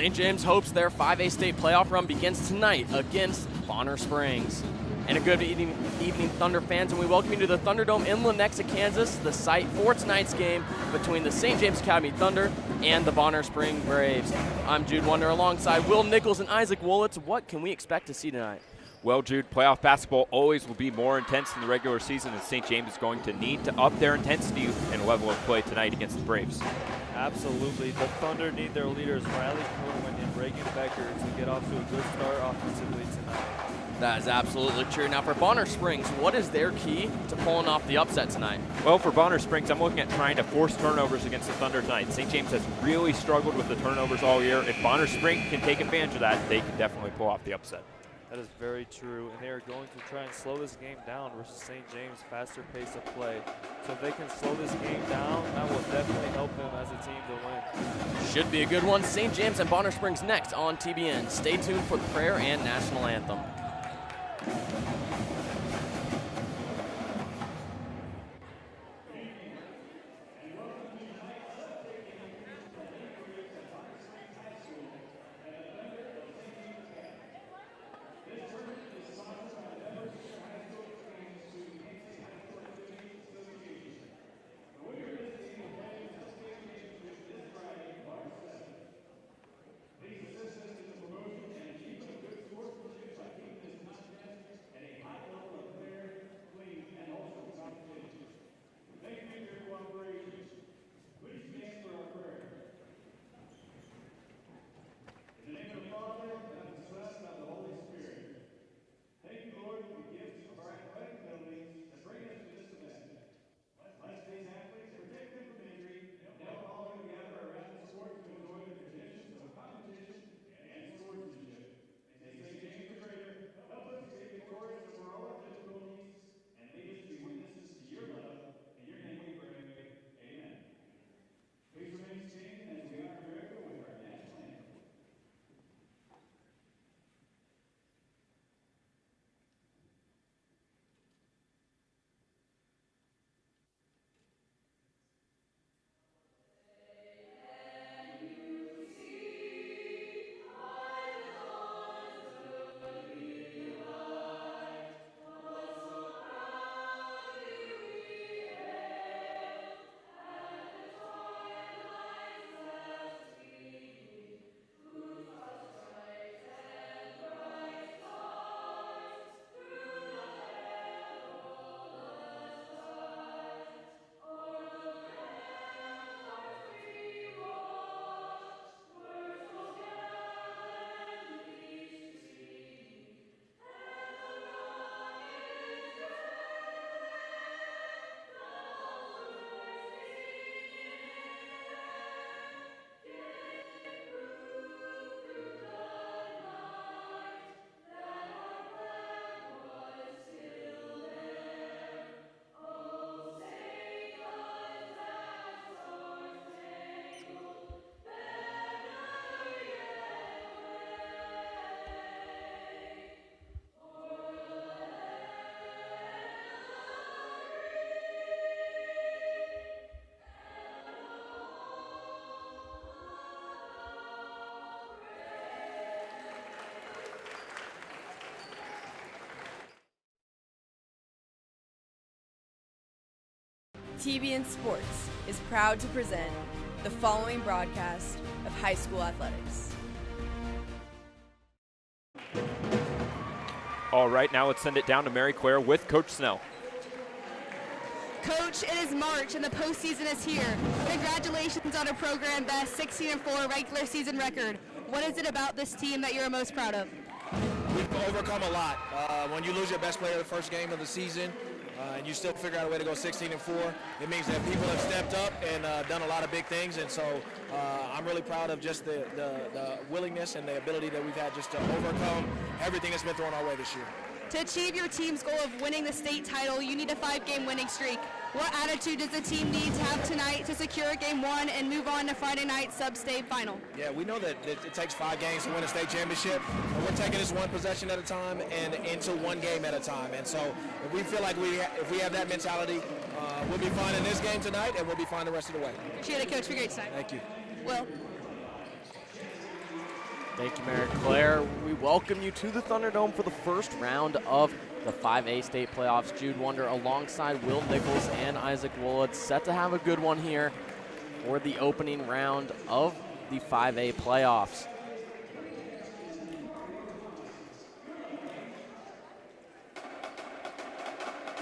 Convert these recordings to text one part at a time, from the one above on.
St. James hopes their 5A state playoff run begins tonight against Bonner Springs. And a good evening, Thunder fans, and we welcome you to the Thunderdome in Lenexa, Kansas, the site for tonight's game between the St. James Academy Thunder and the Bonner Spring Braves. I'm Jude Wonder alongside Will Nichols and Isaac Wolitz. What can we expect to see tonight? Well, Jude, playoff basketball always will be more intense than the regular season, and St. James is going to need to up their intensity and level of play tonight against the Braves. Absolutely. The Thunder need their leaders, Riley Corwin and Reagan Becker, to get off to a good start offensively tonight. That is absolutely true. Now for Bonner Springs, what is their key to pulling off the upset tonight? Well, for Bonner Springs, I'm looking at trying to force turnovers against the Thunder tonight. St. James has really struggled with the turnovers all year. If Bonner Springs can take advantage of that, they can definitely pull off the upset. That is very true, and they are going to try and slow this game down versus St. James' faster pace of play. So if they can slow this game down, that will definitely help them as a team to win. Should be a good one. St. James and Bonner Springs next on TBN. Stay tuned for the prayer and national anthem. TBN Sports is proud to present the following broadcast of high school athletics. All right, now let's send it down to Mary Claire with Coach Snell. Coach, it is March and the postseason is here. Congratulations on a program best 16-4 regular season record. What is it about this team that you're most proud of? We've overcome a lot. When you lose your best player the first game of the season, and you still figure out a way to go 16-4, it means that people have stepped up and done a lot of big things. And so I'm really proud of just the willingness and the ability that we've had just to overcome everything that's been thrown our way this year. To achieve your team's goal of winning the state title, you need a 5-game winning streak. What attitude does the team need to have tonight to secure Game 1 and move on to Friday night sub-state final? Yeah, we know that it takes 5 games to win a state championship, and we're taking this one possession at a time and into one game at a time. And so if we feel like if we have that mentality, we'll be fine in this game tonight, and we'll be fine the rest of the way. Appreciate it, Coach. Have a great time. Thank you. Will. Thank you, Mary Claire. We welcome you to the Thunderdome for the first round of the 5A state playoffs. Jude Wonder alongside Will Nichols and Isaac Woolard, set to have a good one here for the opening round of the 5A playoffs.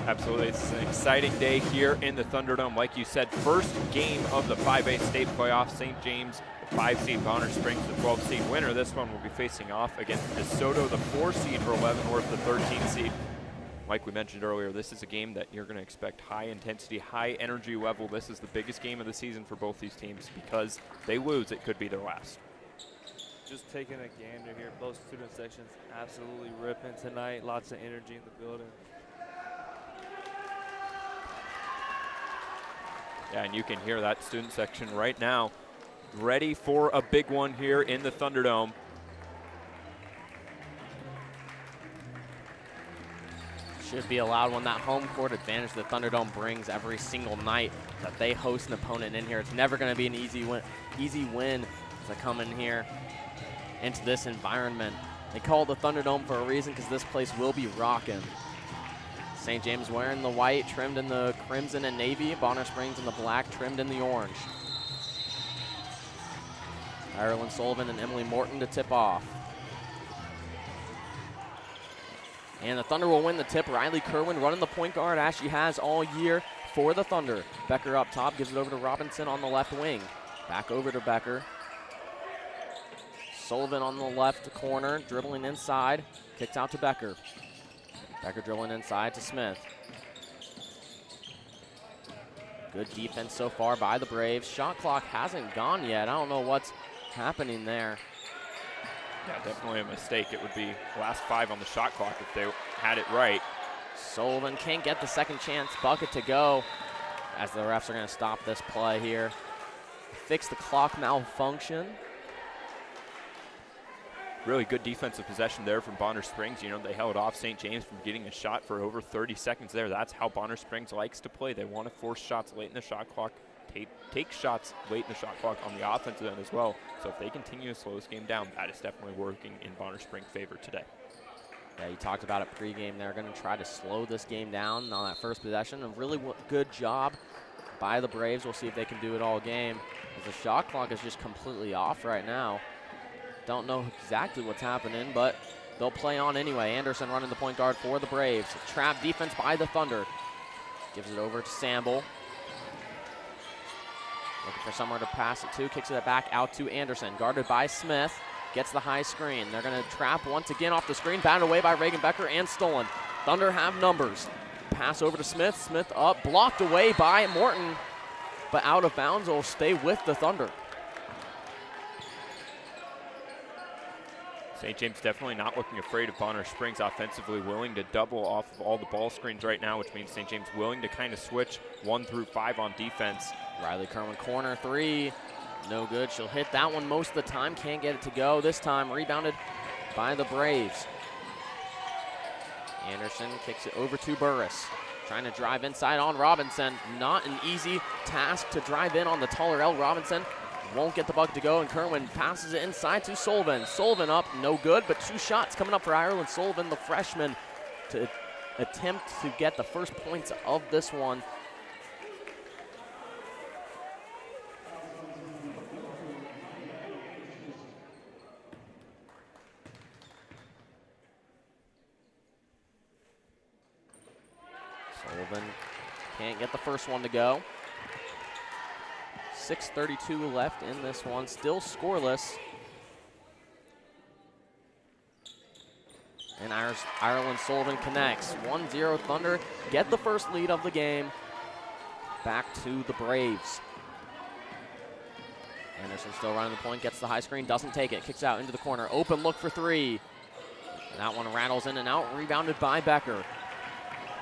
Absolutely, it's an exciting day here in the Thunderdome. Like you said, first game of the 5A state playoffs. St. James, the 5-seed, Bonner Springs, the 12-seed winner. This one will be facing off against DeSoto, the 4-seed, for Leavenworth, the 13-seed. Like we mentioned earlier, this is a game that you're going to expect high intensity, high energy level. This is the biggest game of the season for both these teams because they lose, it could be their last. Just taking a gander here, both student sections absolutely ripping tonight. Lots of energy in the building. Yeah, and you can hear that student section right now, ready for a big one here in the Thunderdome. Should be allowed one. That home court advantage the Thunderdome brings every single night that they host an opponent in here. It's never going to be an easy win to come in here into this environment. They call it the Thunderdome for a reason because this place will be rocking. St. James wearing the white, trimmed in the crimson and navy. Bonner Springs in the black, trimmed in the orange. Ireland Sullivan and Emily Morton to tip off. And the Thunder will win the tip. Riley Kerwin running the point guard as she has all year for the Thunder. Becker up top, gives it over to Robinson on the left wing. Back over to Becker. Sullivan on the left corner, dribbling inside. Kicks out to Becker. Becker dribbling inside to Smith. Good defense so far by the Braves. Shot clock hasn't gone yet. I don't know what's happening there. Yeah, definitely a mistake. It would be last 5 on the shot clock if they had it right. Sullivan can't get the second chance bucket to go as the refs are going to stop this play here. Fix the clock malfunction. Really good defensive possession there from Bonner Springs. You know, they held off St. James from getting a shot for over 30 seconds there. That's how Bonner Springs likes to play. They want to force shots late in the shot clock, take shots late in the shot clock on the offensive end as well. So if they continue to slow this game down, that is definitely working in Bonner Springs' favor today. Yeah, you talked about it pregame. They're going to try to slow this game down on that first possession. A really good job by the Braves. We'll see if they can do it all game. As the shot clock is just completely off right now. Don't know exactly what's happening, but they'll play on anyway. Anderson running the point guard for the Braves. Trap defense by the Thunder. Gives it over to Samble. Looking for somewhere to pass it to. Kicks it back out to Anderson. Guarded by Smith. Gets the high screen. They're going to trap once again off the screen. Batted away by Reagan Becker and stolen. Thunder have numbers. Pass over to Smith. Smith up. Blocked away by Morton. But out of bounds. Will stay with the Thunder. St. James definitely not looking afraid of Bonner Springs offensively, willing to double off of all the ball screens right now, which means St. James willing to kind of switch 1 through 5 on defense. Riley Kerwin corner 3, no good. She'll hit that one most of the time, can't get it to go. This time rebounded by the Braves. Anderson kicks it over to Burris. Trying to drive inside on Robinson. Not an easy task to drive in on the taller L. Robinson. Won't get the bucket to go, and Kerwin passes it inside to Sullivan. Sullivan up, no good, but 2 shots coming up for Ireland Sullivan, the freshman, to attempt to get the first points of this one. Sullivan can't get the first one to go. 6:32 left in this one, still scoreless. And Ireland Sullivan connects. 1-0 Thunder get the first lead of the game. Back to the Braves. Anderson still running the point, gets the high screen, doesn't take it, kicks out into the corner. Open look for 3. And that one rattles in and out, rebounded by Becker.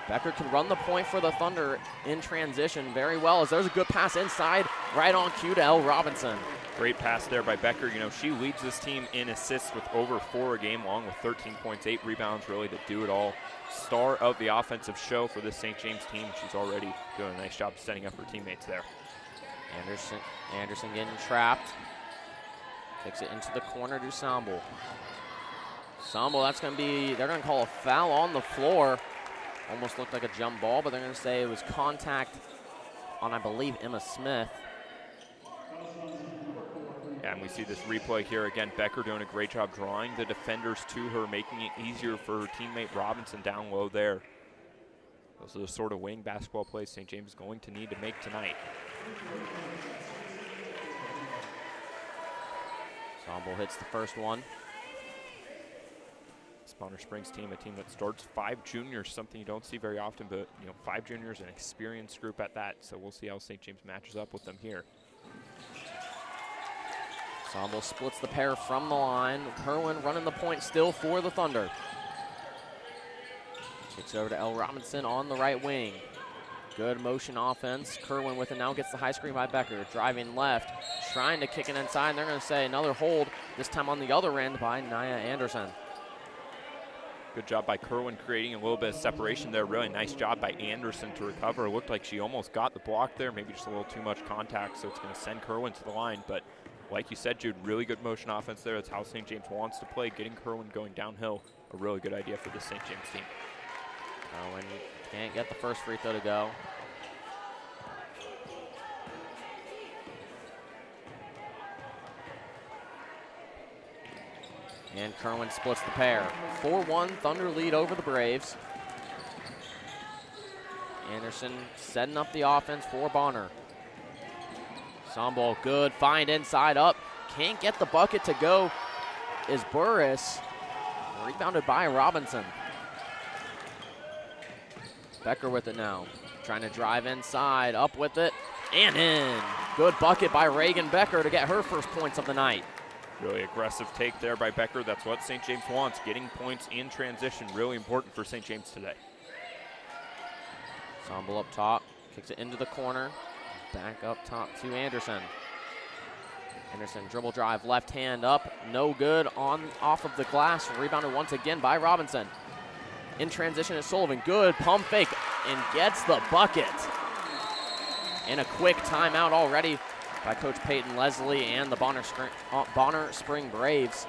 Becker can run the point for the Thunder in transition very well as there's a good pass inside, right on cue to L. Robinson. Great pass there by Becker. You know, she leads this team in assists with over 4 a game, along with 13 points, 8 rebounds, really to do it all. Star of the offensive show for this St. James team. She's already doing a nice job setting up her teammates there. Anderson getting trapped. Kicks it into the corner to Samble. Samble, that's going to be, they're going to call a foul on the floor. Almost looked like a jump ball, but they're going to say it was contact on, I believe, Emma Smith. And we see this replay here again. Becker doing a great job drawing the defenders to her, making it easier for her teammate Robinson down low there. Those are the sort of wing basketball plays St. James is going to need to make tonight. Samble hits the first one. This Bonner Springs team, a team that starts 5 juniors, something you don't see very often, but 5 juniors, an experienced group at that. So we'll see how St. James matches up with them here. Samble splits the pair from the line. Kerwin running the point still for the Thunder. Kicks over to Elle Robinson on the right wing. Good motion offense. Kerwin with it now, gets the high screen by Becker. Driving left, trying to kick it inside. And they're going to say another hold, this time on the other end by Nia Anderson. Good job by Kerwin creating a little bit of separation there. Really nice job by Anderson to recover. It looked like she almost got the block there, maybe just a little too much contact, so it's going to send Kerwin to the line. But like you said, Jude, really good motion offense there. That's how St. James wants to play. Getting Kerwin going downhill, a really good idea for the St. James team. Kerwin can't get the first free throw to go. And Kerwin splits the pair. 4-1 Thunder lead over the Braves. Anderson setting up the offense for Bonner. Samble, good find inside up. Can't get the bucket to go is Burris. Rebounded by Robinson. Becker with it now. Trying to drive inside, up with it, and in. Good bucket by Reagan Becker to get her first points of the night. Really aggressive take there by Becker. That's what St. James wants. Getting points in transition, really important for St. James today. Samble up top, kicks it into the corner. Back up top to Anderson. Anderson dribble drive, left hand up, no good off of the glass. Rebounded once again by Robinson. In transition is Sullivan, good pump fake, and gets the bucket. And a quick timeout already by Coach Peyton Leslie and the Bonner Spring Braves.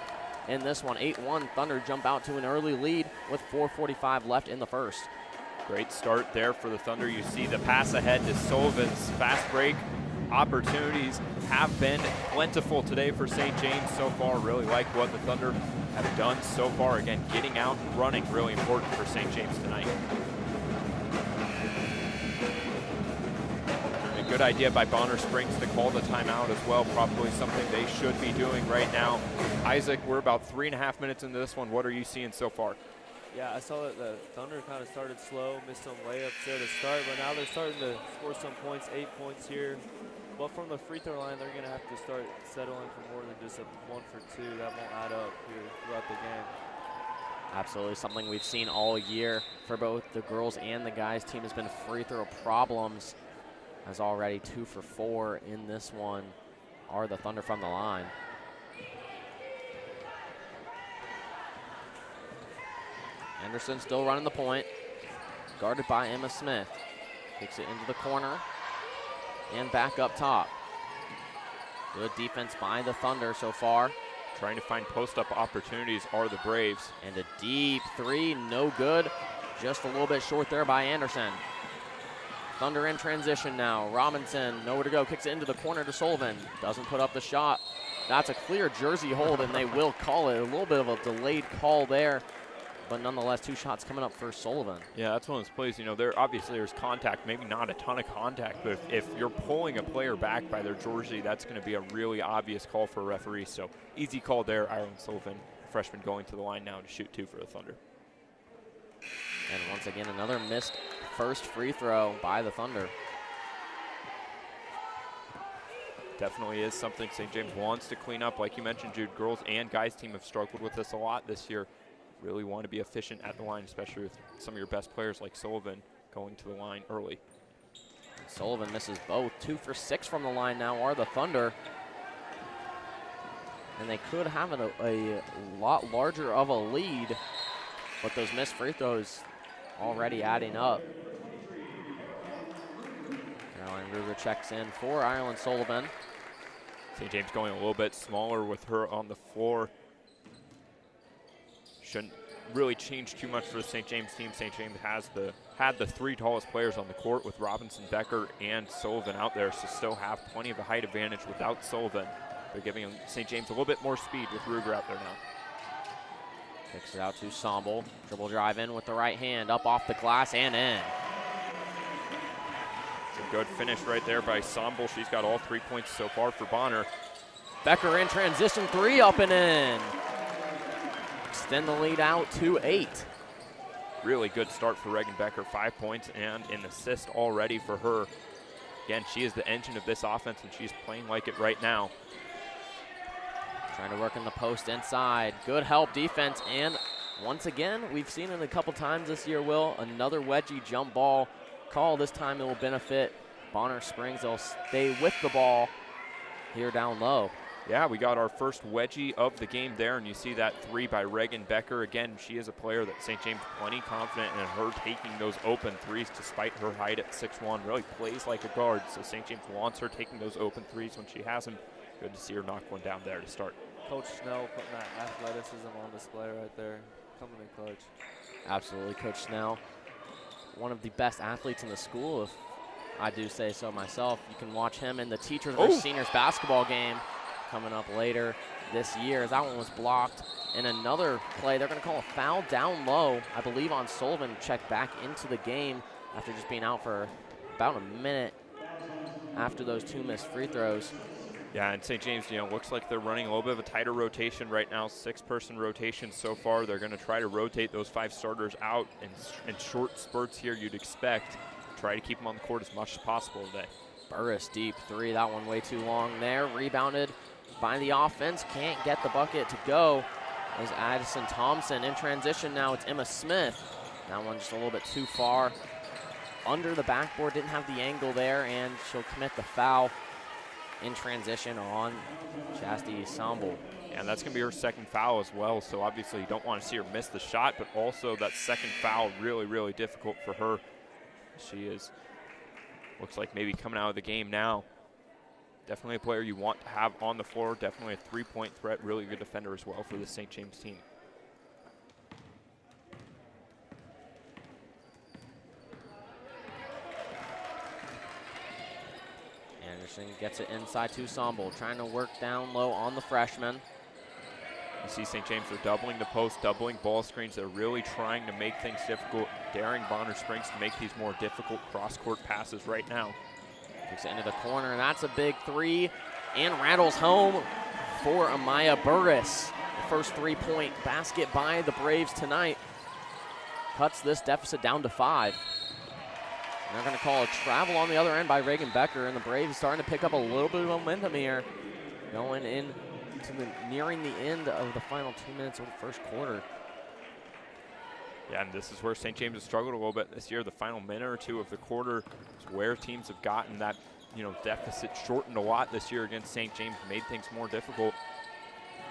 In this one, 8-1, Thunder jump out to an early lead with 4:45 left in the first. Great start there for the Thunder. You see the pass ahead to Sullivan's fast break. Opportunities have been plentiful today for St. James so far. Really like what the Thunder have done so far. Again, getting out and running, really important for St. James tonight. A good idea by Bonner Springs to call the timeout as well. Probably something they should be doing right now. Isaac, we're about 3.5 minutes into this one. What are you seeing so far? Yeah, I saw that the Thunder kind of started slow, missed some layups there to start, but now they're starting to score some points, 8 points here. But from the free throw line, they're going to have to start settling for more than just a 1 for 2. That won't add up here throughout the game. Absolutely, something we've seen all year for both the girls and the guys team has been free throw problems. As already 2 for 4 in this one are the Thunder from the line. Anderson still running the point, guarded by Emma Smith. Kicks it into the corner and back up top. Good defense by the Thunder so far. Trying to find post-up opportunities are the Braves. And a deep three, no good. Just a little bit short there by Anderson. Thunder in transition now. Robinson, nowhere to go, kicks it into the corner to Sullivan. Doesn't put up the shot. That's a clear jersey hold, and they will call it. A little bit of a delayed call there, but nonetheless, 2 shots coming up for Sullivan. Yeah, that's one of those plays, there's contact, maybe not a ton of contact, but if you're pulling a player back by their jersey, that's going to be a really obvious call for a referee. So easy call there. Ireland Sullivan, freshman, going to the line now to shoot 2 for the Thunder. And once again, another missed first free throw by the Thunder. Definitely is something St. James wants to clean up. Like you mentioned, Jude, girls and guys team have struggled with this a lot this year. Really want to be efficient at the line, especially with some of your best players like Sullivan going to the line early. Sullivan misses both. 2 for 6 from the line now are the Thunder. And they could have a lot larger of a lead, but those missed free throws already adding up. Caroline Ruger checks in for Ireland Sullivan. St. James going a little bit smaller with her on the floor. Shouldn't really change too much for the St. James team. St. James had the 3 tallest players on the court with Robinson, Becker, and Sullivan out there, so still have plenty of a height advantage without Sullivan. They're giving St. James a little bit more speed with Ruger out there now. Kicks it out to Sombel. Dribble drive in with the right hand, up off the glass and in. It's a good finish right there by Sombel. She's got all 3 points so far for Bonner. Becker in transition, 3 up and in. Extend the lead out to 8. Really good start for Reagan Becker, 5 points and an assist already for her. Again, she is the engine of this offense, and she's playing like it right now. Trying to work in the post inside. Good help defense, and once again, we've seen it a couple times this year, Will. Another wedgie jump ball call. This time it will benefit Bonner Springs. They'll stay with the ball here down low. Yeah, we got our first wedgie of the game there, and you see that 3 by Reagan Becker. Again, she is a player that St. James plenty confident in her taking those open threes despite her height at 6'1". Really plays like a guard, so St. James wants her taking those open threes when she has them. Good to see her knock one down there to start. Coach Snell putting that athleticism on display right there, coming in clutch. Absolutely, Coach Snell. One of the best athletes in the school, if I do say so myself. You can watch him in the Teachers versus Seniors basketball game coming up later this year. That one was blocked. In another play, they're going to call a foul down low, I believe, on Sullivan. Checked back into the game after just being out for about a minute after those 2 missed free throws. Yeah, and St. James, looks like they're running a little bit of a tighter rotation right now, 6-person rotation so far. They're going to try to rotate those 5 starters out in short spurts here, you'd expect. Try to keep them on the court as much as possible today. Burris deep 3, that one way too long there. Rebounded by the offense, can't get the bucket to go. As Addison Thompson in transition now, it's Emma Smith. That one just a little bit too far. Under the backboard, didn't have the angle there, and she'll commit the foul in transition on Chastity Sombel. And that's going to be her second foul as well, so obviously you don't want to see her miss the shot, but also that second foul really, really difficult for her. She looks like maybe coming out of the game now. Definitely a player you want to have on the floor, definitely a 3-point threat, really good defender as well for the St. James team. Anderson gets it inside to Sombel, trying to work down low on the freshman. You see St. James are doubling the post, doubling ball screens. They're really trying to make things difficult, daring Bonner Springs to make these more difficult cross-court passes right now. Kicks it into the corner, and that's a big 3, and rattles home for Amaya Burris. The first 3-point basket by the Braves tonight cuts this deficit down to 5. And they're going to call a travel on the other end by Reagan Becker, and the Braves starting to pick up a little bit of momentum here, going in to nearing the end of the final 2 minutes of the first quarter. Yeah, and this is where St. James has struggled a little bit this year. The final minute or 2 of the quarter is where teams have gotten that, deficit shortened a lot this year against St. James, made things more difficult.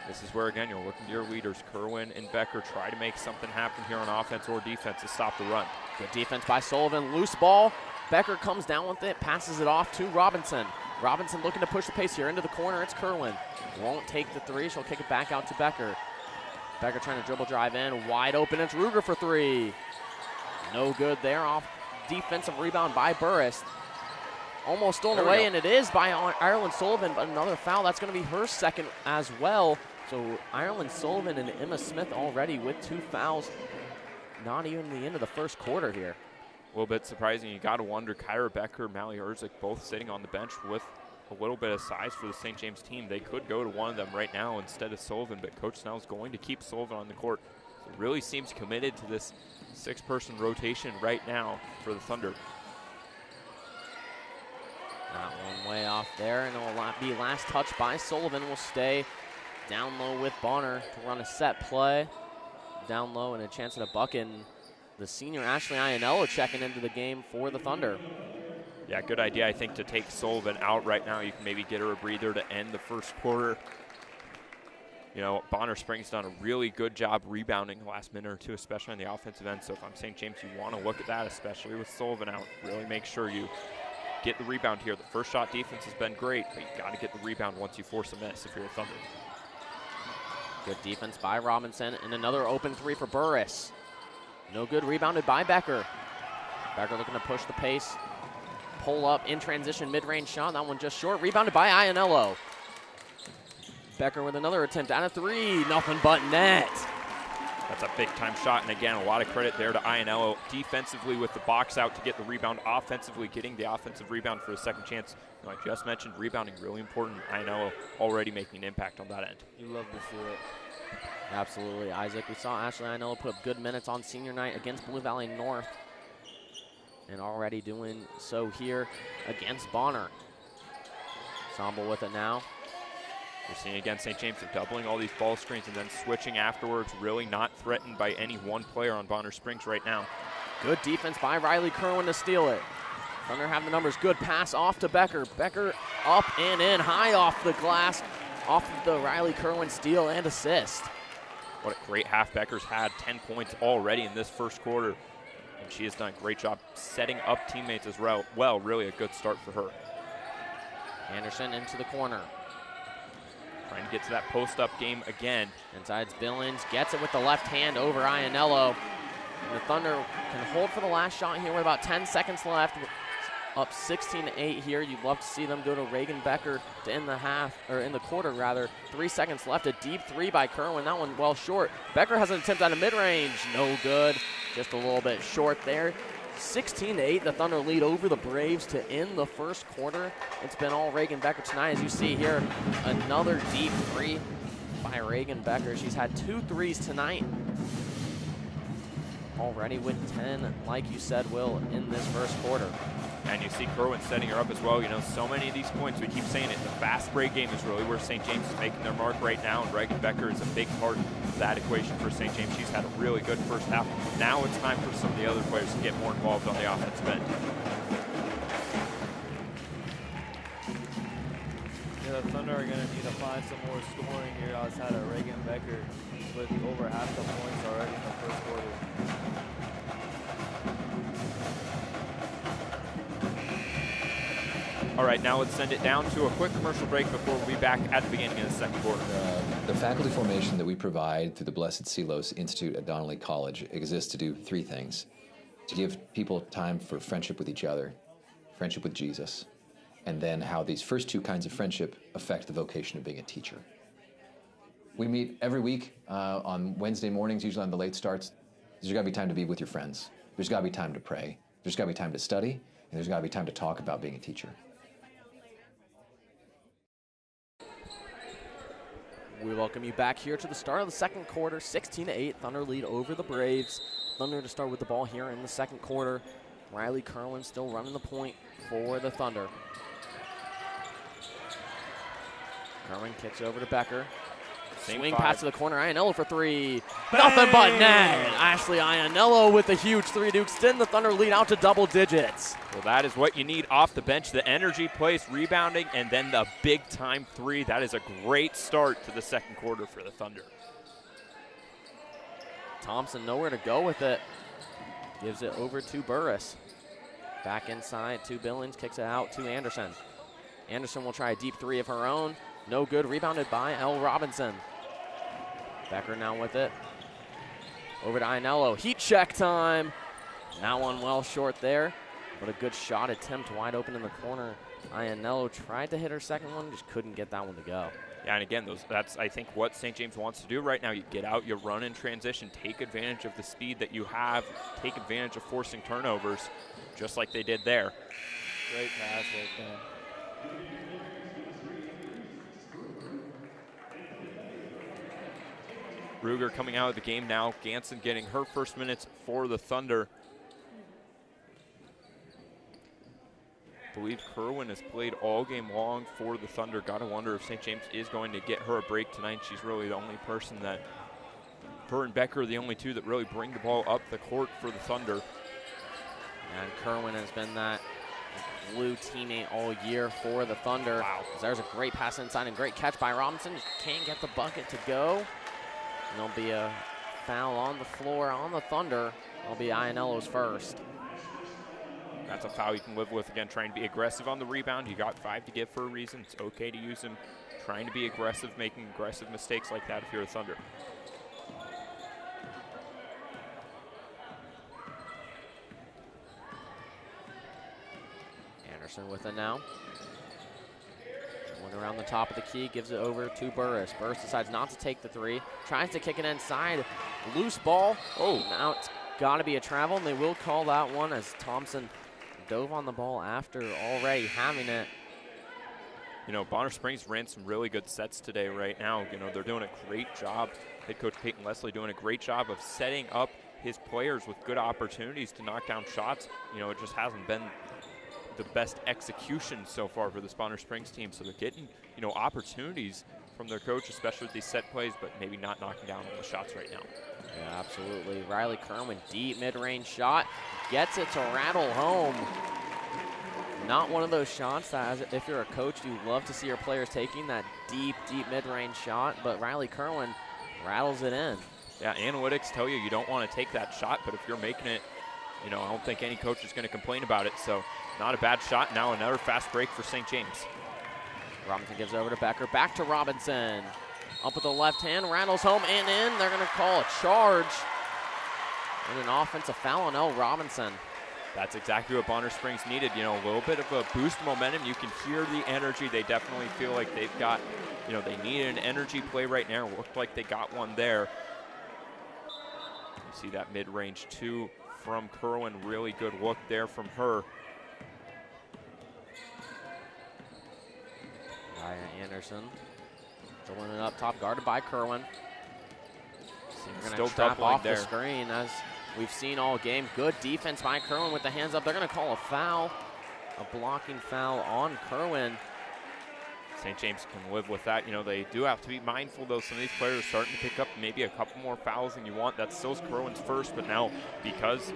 This is where, again, you'll look at your leaders, Kerwin and Becker, try to make something happen here on offense or defense to stop the run. Good defense by Sullivan, loose ball. Becker comes down with it, passes it off to Robinson. Robinson looking to push the pace here into the corner. It's Kerwin. Won't take the 3. She'll kick it back out to Becker. Becker trying to dribble drive in. Wide open. It's Ruger for 3. No good there. Off defensive rebound by Burris. Almost stolen away, and it is by Ireland Sullivan, but another foul. That's going to be her second as well. So Ireland Sullivan and Emma Smith already with 2 fouls. Not even the end of the first quarter here. A little bit surprising. You got to wonder, Kyra Becker, Mally Erzik both sitting on the bench with a little bit of size for the St. James team. They could go to one of them right now instead of Sullivan, but Coach Snell's going to keep Sullivan on the court. So really seems committed to this 6-person rotation right now for the Thunder. That one way off there, and it will be last touch by Sullivan. Will stay down low with Bonner to run a set play. Down low and a chance at a bucket. And the senior Ashley Iannello checking into the game for the Thunder. Yeah, good idea, I think, to take Sullivan out right now. You can maybe get her a breather to end the first quarter. Bonner Springs done a really good job rebounding the last minute or 2, especially on the offensive end. So if I'm St. James, you want to look at that, especially with Sullivan out. Really make sure you get the rebound here. The first shot defense has been great, but you got to get the rebound once you force a miss if you're a Thunder. Good defense by Robinson, and another open three for Burris. No good, rebounded by Becker. Becker looking to push the pace. Pull up in transition, mid-range shot. That one just short. Rebounded by Iannello. Becker with another attempt at a three. Nothing but net. That's a big-time shot, and again, a lot of credit there to Iannello defensively with the box out to get the rebound, offensively getting the offensive rebound for a second chance. You know, I just mentioned rebounding, really important. Iannello already making an impact on that end. You love to see it. Absolutely, Isaac. We saw Ashley Iannello put up good minutes on senior night against Blue Valley North, and already doing so here against Bonner. Samble with it now. You're seeing again St. James, they're doubling all these ball screens and then switching afterwards, really not threatened by any one player on Bonner Springs right now. Good defense by Riley Kerwin to steal it. Thunder have the numbers. Good pass off to Becker. Becker up and in, high off the glass, off of the Riley Kerwin steal and assist. What a great half Becker's had, 10 points already in this first quarter. And she has done a great job setting up teammates as well. Really a good start for her. Anderson into the corner. Trying to get to that post-up game again. Inside's Billings, gets it with the left hand over Iannello. And the Thunder can hold for the last shot here with about 10 seconds left. Up 16-8 here. You'd love to see them go to Reagan Becker to end the half, or in the quarter rather. 3 seconds left. A deep three by Kerwin. That one well short. Becker has an attempt at a mid-range. No good. Just a little bit short there. 16-8, the Thunder lead over the Braves to end the first quarter. It's been all Reagan Becker tonight. As you see here, another deep three by Reagan Becker. She's had 2 threes tonight. Already with 10, like you said, Will, in this first quarter. And you see Kerwin setting her up as well. You know, so many of these points, we keep saying it, the fast break game is really where St. James is making their mark right now, and Reagan Becker is a big part of that equation for St. James. She's had a really good first half. Now it's time for some of the other players to get more involved on the offensive end. Yeah, the Thunder are going to need to find some more scoring here outside of Reagan Becker with over half the points already in the first quarter. All right, now let's send it down to a quick commercial break before we'll be back at the beginning of the second quarter. The faculty formation that we provide through the Blessed Silos Institute at Donnelly College exists to do 3 things. To give people time for friendship with each other, friendship with Jesus, and then how these first 2 kinds of friendship affect the vocation of being a teacher. We meet every week on Wednesday mornings, usually on the late starts. There's got to be time to be with your friends. There's got to be time to pray. There's got to be time to study, and there's got to be time to talk about being a teacher. We welcome you back here to the start of the second quarter. 16-8, Thunder lead over the Braves. Thunder to start with the ball here in the second quarter. Riley Kerwin still running the point for the Thunder. Kerwin kicks over to Becker. Swing pass to the corner. Iannello for 3. Nothing but net. Ashley Iannello with a huge 3 to extend the Thunder lead out to double digits. Well, that is what you need off the bench. The energy, place, rebounding, and then the big-time 3. That is a great start to the second quarter for the Thunder. Thompson nowhere to go with it. Gives it over to Burris. Back inside to Billings. Kicks it out to Anderson. Anderson will try a deep 3 of her own. No good. Rebounded by L. Robinson. Becker now with it. Over to Iannello. Heat check time. That one well short there. But a good shot attempt wide open in the corner. Iannello tried to hit her second one, just couldn't get that one to go. Yeah, and again, that's, I think, what St. James wants to do right now. You get out, you run in transition, take advantage of the speed that you have, take advantage of forcing turnovers, just like they did there. Great pass right there. Ruger coming out of the game now. Ganson getting her first minutes for the Thunder. I believe Kerwin has played all game long for the Thunder. Gotta wonder if St. James is going to get her a break tonight. She's really the only person that, her and Becker are the only 2 that really bring the ball up the court for the Thunder. And Kerwin has been that blue teammate all year for the Thunder. Wow. There's a great pass inside and great catch by Robinson. Just can't get the bucket to go. And there'll be a foul on the floor on the Thunder. It'll be Iannello's first. That's a foul you can live with. Again, trying to be aggressive on the rebound. You got 5 to give for a reason. It's okay to use them. Trying to be aggressive, making aggressive mistakes like that if you're a Thunder. Anderson with it now. One around the top of the key, gives it over to Burris. Burris decides not to take the 3. Tries to kick it inside. Loose ball. Oh, now it's got to be a travel, and they will call that one as Thompson dove on the ball after already having it. You know, Bonner Springs ran some really good sets today right now. You know, they're doing a great job. Head coach Peyton Leslie doing a great job of setting up his players with good opportunities to knock down shots. You know, it just hasn't been the best execution so far for this Bonner Springs team. So they're getting, you know, opportunities from their coach, especially with these set plays, but maybe not knocking down all the shots right now. Yeah, absolutely. Riley Kerwin, deep mid-range shot, gets it to rattle home. Not one of those shots that, if you're a coach, you love to see your players taking that deep mid-range shot, but Riley Kerwin rattles it in. Yeah, analytics tell you don't want to take that shot, but if you're making it, you know, I don't think any coach is going to complain about it. So not a bad shot. Now another fast break for St. James. Robinson gives over to Becker. Back to Robinson. Up with the left hand, rattles home and in. They're going to call a charge and an offensive foul on L. Robinson. That's exactly what Bonner Springs needed. You know, a little bit of a boost of momentum. You can hear the energy. They definitely feel like they've got, you know, they needed an energy play right now. Looked like they got one there. You see that mid-range 2 from Kerwin. Really good look there from her. Ryan Anderson throwing it up top, guarded by Kerwin. They're going to trap off the screen as we've seen all game. Good defense by Kerwin with the hands up. They're going to call a foul, a blocking foul on Kerwin. St. James can live with that. You know, they do have to be mindful, though. Some of these players are starting to pick up maybe a couple more fouls than you want. That still's Kerwin's first, but now because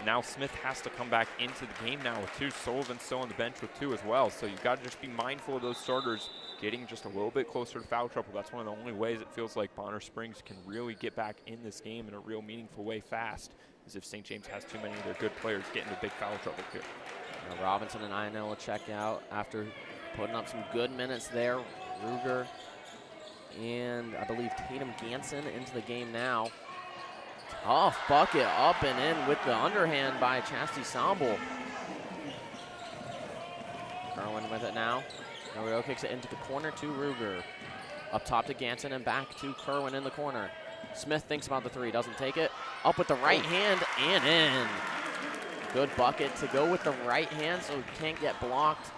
now Smith has to come back into the game now with 2. Sullivan's still on the bench with 2 as well. So you've got to just be mindful of those starters getting just a little bit closer to foul trouble. That's one of the only ways it feels like Bonner Springs can really get back in this game in a real meaningful way fast, is if St. James has too many of their good players get into big foul trouble here. Now Robinson and Ionel will check out after putting up some good minutes there. Ruger and I believe Tatum Ganson into the game now. Tough bucket up and in with the underhand by Chastity Samble. Kerwin with it now. Norio kicks it into the corner to Ruger. Up top to Ganson and back to Kerwin in the corner. Smith thinks about the 3, doesn't take it. Up with the right hand and in. Good bucket to go with the right hand so he can't get blocked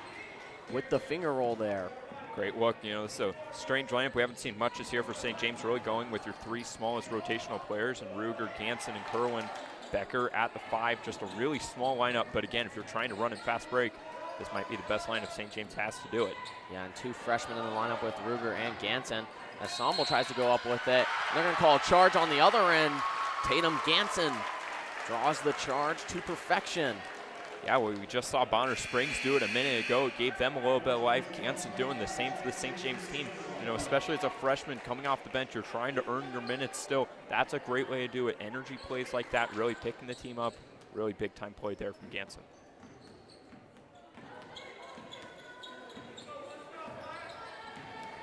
with the finger roll there. Great look. You know, so strange lineup. We haven't seen much this year for St. James, really going with your 3 smallest rotational players, and Ruger, Ganson, and Kerwin. Becker at the 5, just a really small lineup. But again, if you're trying to run in fast break, this might be the best lineup St. James has to do it. Yeah, and 2 freshmen in the lineup with Ruger and Ganson. As Samble tries to go up with it, they're going to call a charge on the other end. Tatum Ganson draws the charge to perfection. Yeah, well, we just saw Bonner Springs do it a minute ago. It gave them a little bit of life. Ganson doing the same for the St. James team. You know, especially as a freshman coming off the bench, you're trying to earn your minutes still. That's a great way to do it. Energy plays like that, really picking the team up. Really big time play there from Ganson.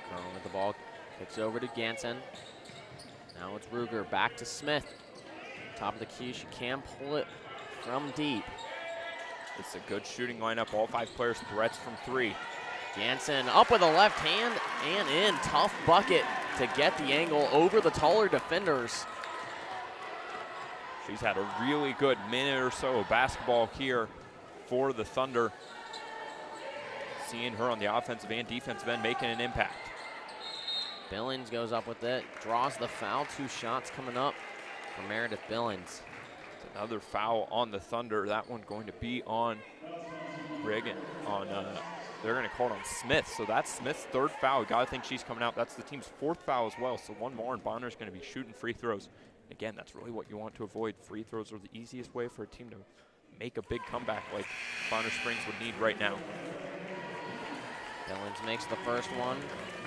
Kerwin with the ball, kicks it over to Ganson. Now it's Ruger, back to Smith. Top of the key, she can pull it from deep. It's a good shooting lineup. All 5 players threats from 3. Ganson up with a left hand and in. Tough bucket to get the angle over the taller defenders. She's had a really good minute or so of basketball here for the Thunder. Seeing her on the offensive and defensive end making an impact. Billings goes up with it, draws the foul. 2 shots coming up for Meredith Billings. Another foul on the Thunder. That one going to be on Pregame. They're going to call it on Smith. So that's Smith's 3rd foul. Got to think she's coming out. That's the team's 4th foul as well. So 1 more, and Bonner's going to be shooting free throws. Again, that's really what you want to avoid. Free throws are the easiest way for a team to make a big comeback like Bonner Springs would need right now. Billings makes the first one.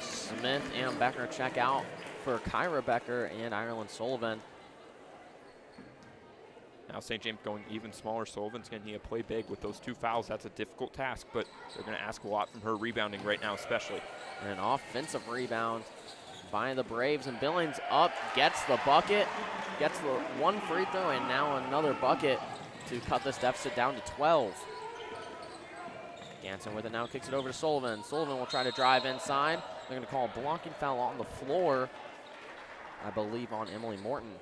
Smith and Becker check out for Kyra Becker and Ireland Sullivan. Now St. James going even smaller. Sullivan's going to need to play big with those 2 fouls. That's a difficult task, but they're going to ask a lot from her rebounding right now especially. And an offensive rebound by the Braves, and Billings up, gets the bucket, gets the 1 free throw, and now another bucket to cut this deficit down to 12. Ganson with it now, kicks it over to Sullivan. Sullivan will try to drive inside. They're going to call a blocking foul on the floor, I believe on Emily Morton.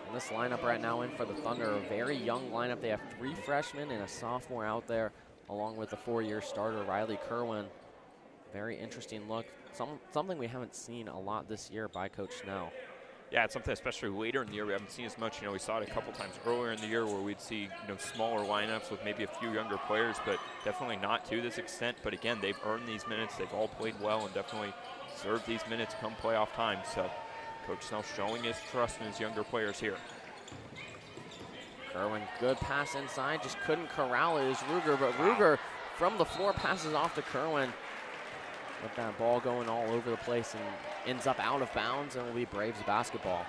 And this lineup right now in for the Thunder, a very young lineup. They have 3 freshmen and a sophomore out there, along with the 4-year starter, Riley Kerwin. Very interesting look. Something we haven't seen a lot this year by Coach Snell. Yeah, it's something especially later in the year we haven't seen as much. We saw it a couple times earlier in the year where we'd see smaller lineups with maybe a few younger players, but definitely not to this extent. But again, they've earned these minutes. They've all played well and definitely deserved these minutes come playoff time. So Coach Snell showing his trust in his younger players here. Kerwin, good pass inside, just couldn't corral it is Ruger, but Ruger from the floor passes off to Kerwin. With that ball going all over the place and ends up out of bounds, and will be Braves basketball.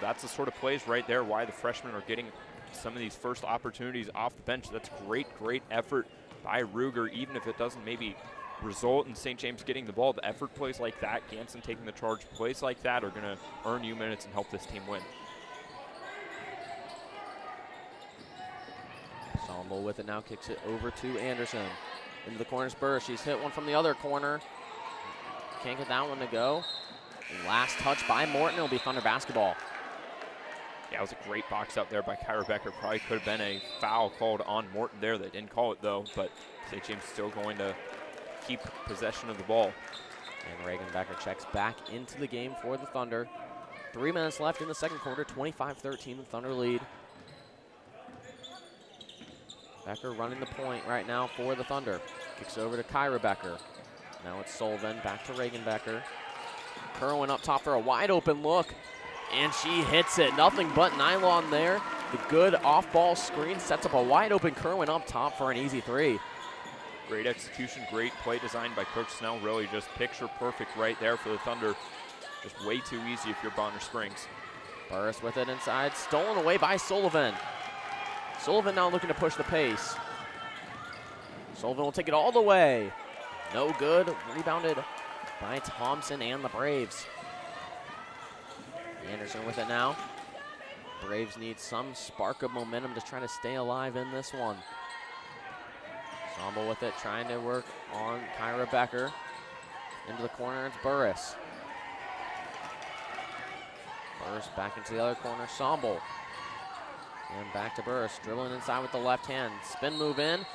That's the sort of plays right there why the freshmen are getting some of these first opportunities off the bench. That's great effort by Ruger, even if it doesn't maybe result in St. James getting the ball. The effort plays like that, Ganson taking the charge, plays like that are going to earn you minutes and help this team win. Somble with it now, kicks it over to Anderson. Into the corner spur, she's hit one from the other corner. Can't get that one to go. Last touch by Morton, it'll be Thunder basketball. Yeah, it was a great box out there by Kyra Becker. Probably could have been a foul called on Morton there. They didn't call it though, but St. James still going to keep possession of the ball. And Reagan Becker checks back into the game for the Thunder. 3 minutes left in the second quarter, 25-13, the Thunder lead. Becker running the point right now for the Thunder. Kicks over to Kyra Becker. Now it's Sullivan, back to Reagan Becker. Kerwin up top for a wide open look, and she hits it. Nothing but nylon there. The good off-ball screen sets up a wide open Kerwin up top for an easy 3. Great execution, great play designed by Coach Snell. Really just picture perfect right there for the Thunder. Just way too easy if you're Bonner Springs. Burris with it inside, stolen away by Sullivan. Sullivan now looking to push the pace. Sullivan will take it all the way. No good. Rebounded by Thompson and the Braves. Anderson with it now. Braves need some spark of momentum to try to stay alive in this one. Somble with it, trying to work on Kyra Becker. Into the corner, it's Burris. Burris back into the other corner, Somble. And back to Burris, dribbling inside with the left hand. Spin move in.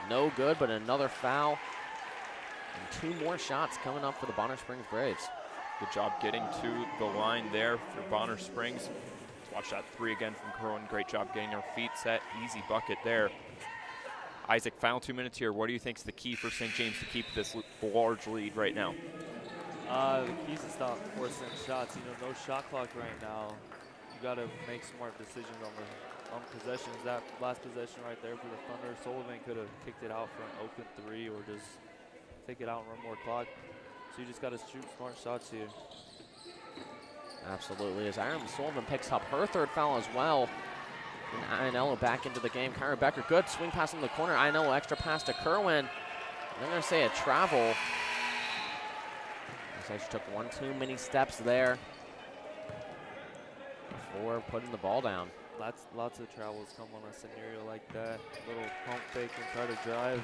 No good, but another foul. And 2 more shots coming up for the Bonner Springs Braves. Good job getting to the line there for Bonner Springs. Let's watch that 3 again from Kerwin. Great job getting her feet set. Easy bucket there. Isaac, final 2 minutes here. What do you think is the key for St. James to keep this large lead right now? The key is to stop forcing shots. No shot clock right now. You got to make smart decisions on possessions. That last possession right there for the Thunder, Sullivan could have kicked it out for an open 3 or just take it out and run more clock. So you just got to shoot smart shots here. Absolutely. As Iron Sullivan picks up her 3rd foul as well. And Ionello back into the game. Kyra Becker, good swing pass in the corner. Ionello extra pass to Kerwin. They're going to say a travel. Looks like she took 1 too many steps there before putting the ball down. Lots of travels come on a scenario like that. Little pump fake and try to drive.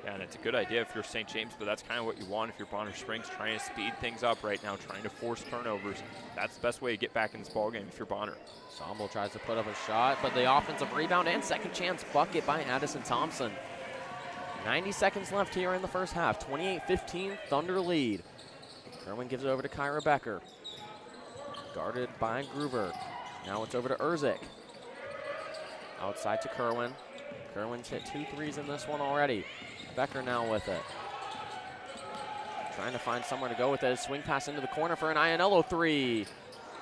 Yeah, and it's a good idea if you're St. James, but that's kind of what you want if you're Bonner Springs, trying to speed things up right now, trying to force turnovers. That's the best way to get back in this ballgame if you're Bonner. Somble tries to put up a shot, but the offensive rebound and second chance bucket by Addison Thompson. 90 seconds left here in the first half. 28-15, Thunder lead. Kerwin gives it over to Kyra Becker. Guarded by Gruber. Now it's over to Erzik. Outside to Kerwin. Kerwin's hit 2 threes in this one already. Becker now with it. Trying to find somewhere to go with it. Swing pass into the corner for an Ionello 3.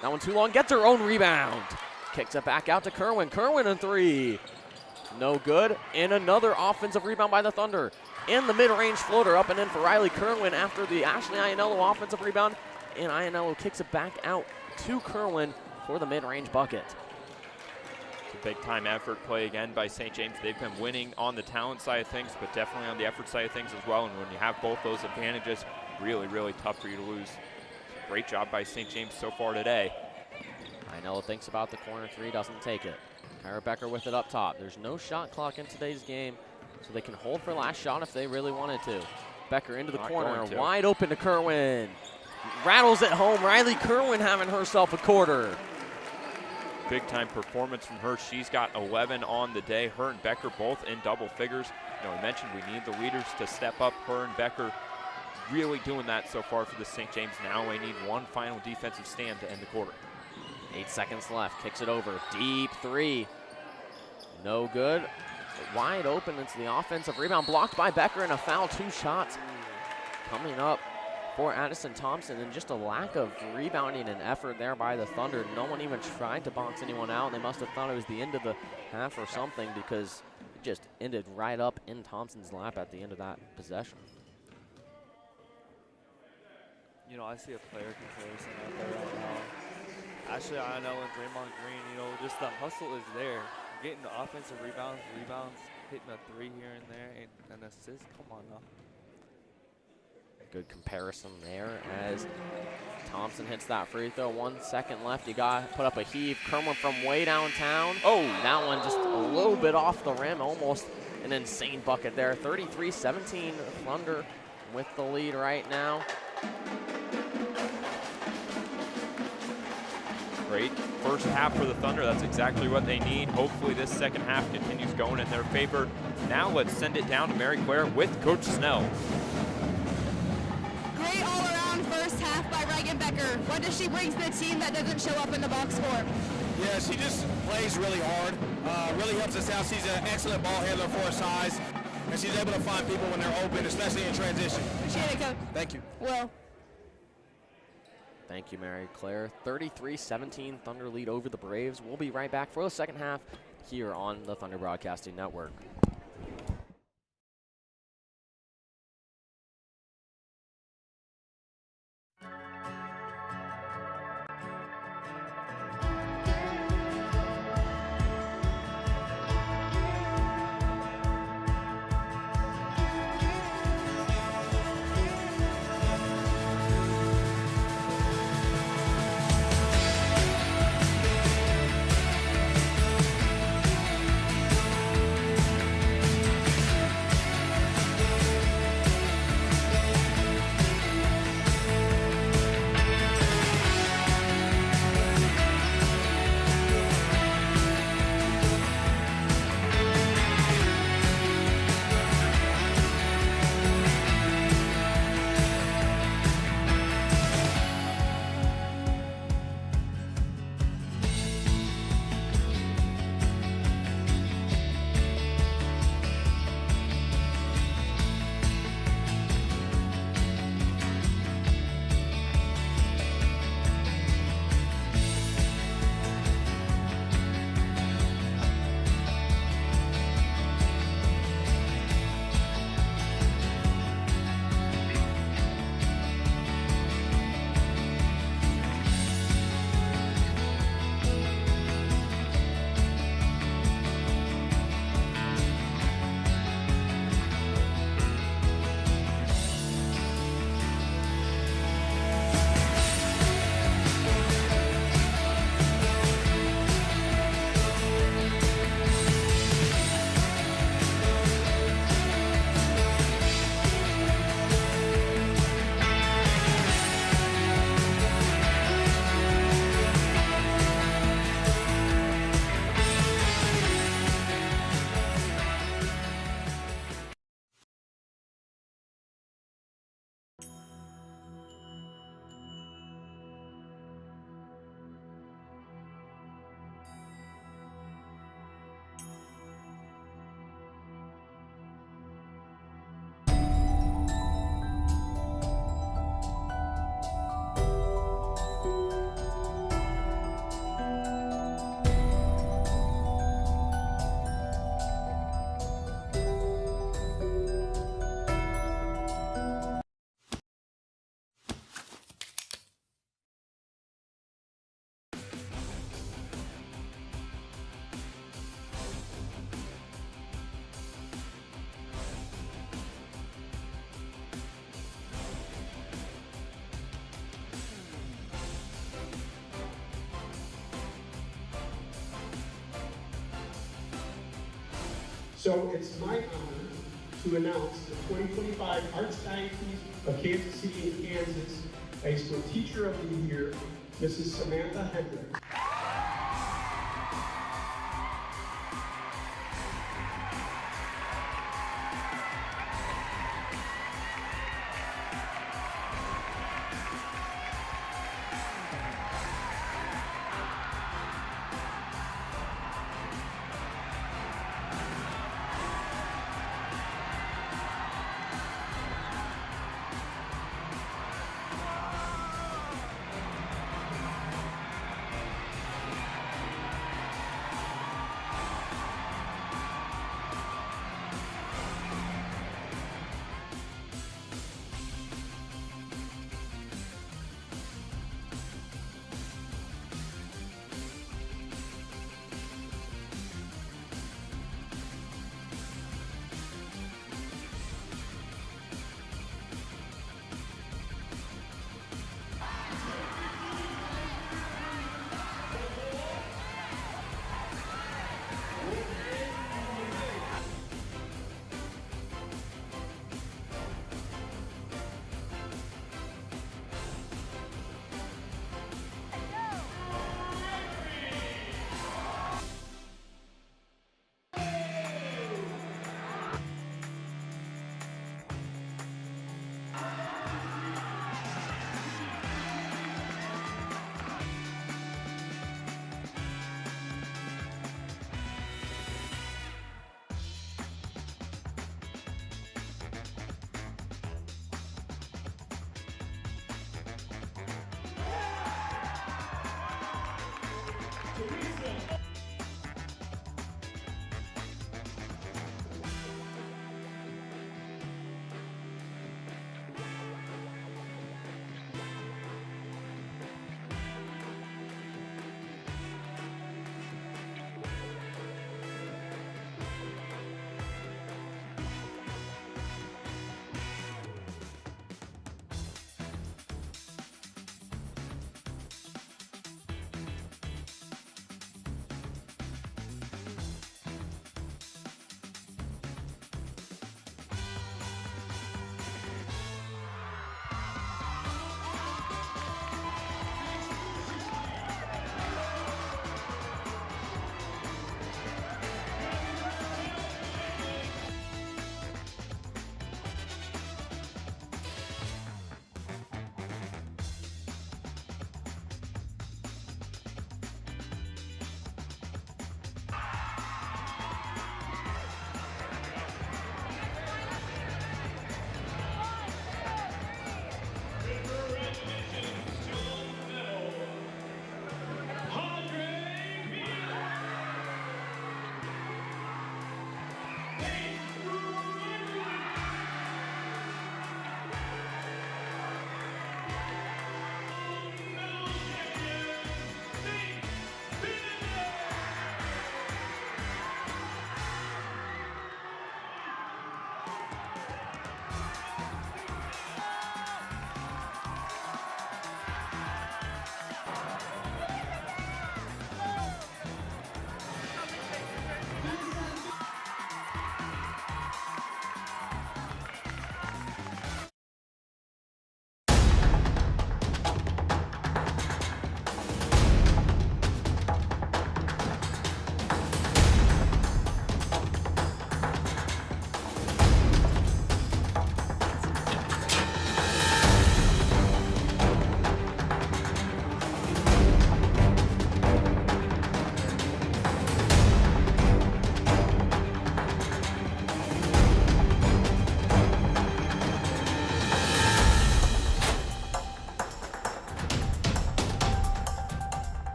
That one too long. Gets her own rebound. Kicks it back out to Kerwin. Kerwin a 3. No good. And another offensive rebound by the Thunder. And the mid-range floater up and in for Riley Kerwin after the Ashley Ionello offensive rebound. And Ionello kicks it back out to Kerwin for the mid-range bucket. It's a big-time effort play again by St. James. They've been winning on the talent side of things, but definitely on the effort side of things as well. And when you have both those advantages, really, really tough for you to lose. Great job by St. James so far today. Heinella thinks about the corner three, doesn't take it. Kyra Becker with it up top. There's no shot clock in today's game, so they can hold for last shot if they really wanted to. Becker into the corner, wide open to Kerwin. Rattles it home. Riley Kerwin having herself a quarter. Big time performance from her. She's got 11 on the day. Her and Becker both in double figures. You know, we mentioned we need the leaders to step up. Her and Becker really doing that so far for the St. James. Now we need one final defensive stand to end the quarter. 8 seconds left. Kicks it over. Deep three. No good. Wide open. It's the offensive rebound blocked by Becker and a foul. 2 shots coming up for Addison Thompson, and just a lack of rebounding and effort there by the Thunder. No one even tried to box anyone out. They must have thought it was the end of the half or something, because it just ended right up in Thompson's lap at the end of that possession. You know, I see a player comparison out there right now. Actually, I know in Draymond Green, you know, just the hustle is there. Getting the offensive rebounds, hitting a 3 here and there, and an assist. Come on now. Good comparison there as Thompson hits that free throw. 1 second left. You got to put up a heave. Kerwin from way downtown. Oh, that one just a little bit off the rim. Almost an insane bucket there. 33-17 Thunder with the lead right now. Great first half for the Thunder. That's exactly what they need. Hopefully this second half continues going in their favor. Now let's send it down to Mary Claire with Coach Snell. Great all-around first half by Reagan Becker. What does she bring to the team that doesn't show up in the box score? Yeah, she just plays really hard. Really helps us out. She's an excellent ball handler for her size, and she's able to find people when they're open, especially in transition. Appreciate it, Coach. Thank you. Will. Thank you, Mary Claire. 33-17 Thunder lead over the Braves. We'll be right back for the second half here on the Thunder Broadcasting Network. So it's my honor to announce the 2025 Archdiocese of Kansas City and Kansas High School Teacher of the Year, Mrs. Samantha Hendrick.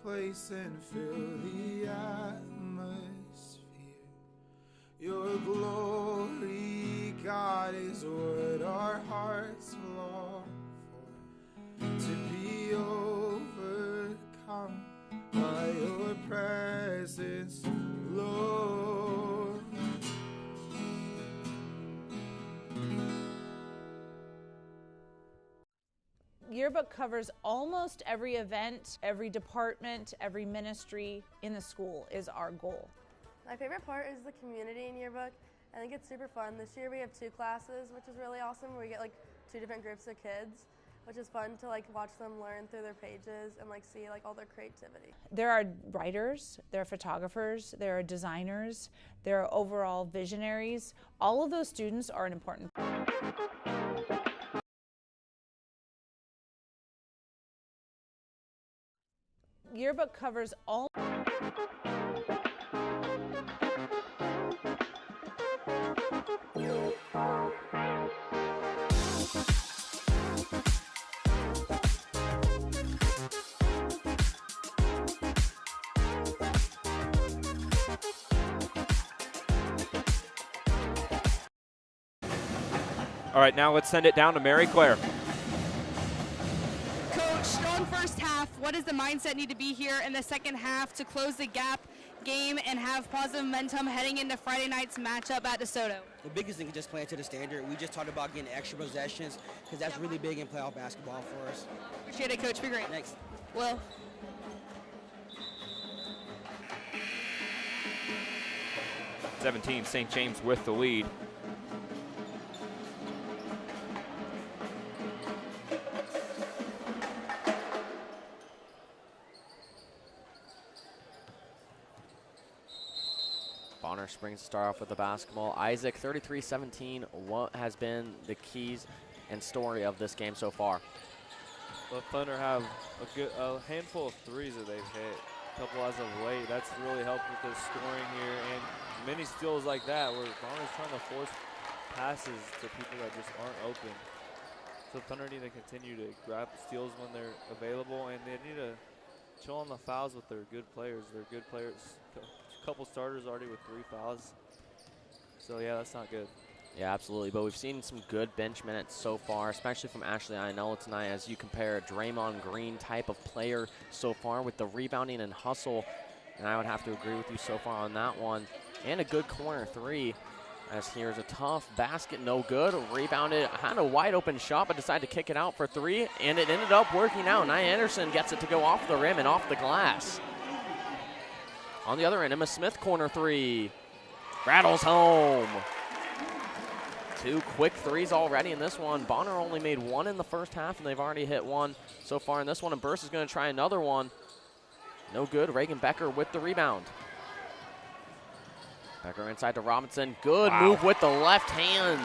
place and fill the atmosphere. Your glory Yearbook covers almost every event, every department, every ministry in the school is our goal. My favorite part is the community in Yearbook. I think it's super fun. This year we have 2 classes, which is really awesome, where we get like 2 different groups of kids, which is fun to like watch them learn through their pages and like see like all their creativity. There are writers, there are photographers, there are designers, there are overall visionaries. All of those students are an important part. Yearbook covers all. All right, now let's send it down to Mary Claire. Coach, strong first half. What does the mindset need to be here in the second half to close the gap game and have positive momentum heading into Friday night's matchup at DeSoto? The biggest thing is just playing to the standard. We just talked about getting extra possessions because that's really big in playoff basketball for us. Appreciate it, Coach. Be great. Next. Will. St. James with the lead. Bonner Springs start off with the basketball. Isaac, 33-17. What has been the keys and story of this game so far? The Thunder have a handful of threes that they've hit. A couple as of late. That's really helped with the scoring here, and many steals like that where Bonner's trying to force passes to people that just aren't open. So Thunder need to continue to grab steals when they're available, and they need to chill on the fouls with their good players. They're good players. A couple starters already with 3 fouls. So yeah, that's not good. Yeah, absolutely. But we've seen some good bench minutes so far, especially from Ashley Ionella tonight, as you compare a Draymond Green type of player so far with the rebounding and hustle. And I would have to agree with you so far on that one. And a good corner 3. As here's a tough basket, no good. Rebounded, had a wide open shot, but decided to kick it out for 3. And it ended up working out. Nia Anderson gets it to go off the rim and off the glass. On the other end, Emma Smith, corner 3. Rattles home. 2 quick threes already in this one. Bonner only made 1 in the first half, and they've already hit 1 so far in this one. And Burst is going to try another one. No good. Reagan Becker with the rebound. Becker inside to Robinson. Good move with the left hand.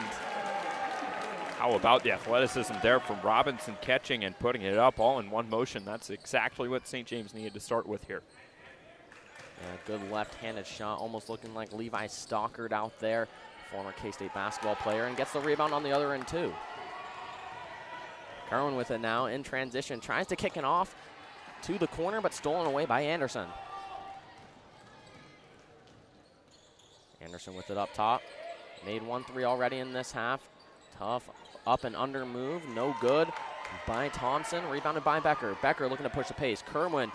How about the athleticism there from Robinson, catching and putting it up all in one motion? That's exactly what St. James needed to start with here. Yeah, good left-handed shot, almost looking like Levi Stockard out there, former K-State basketball player, and gets the rebound on the other end too. Kerwin with it now in transition, tries to kick it off to the corner, but stolen away by Anderson. Anderson with it up top. Made 1 3 already in this half. Tough up and under move, no good by Thompson. Rebounded by Becker. Becker looking to push the pace. Kerwin,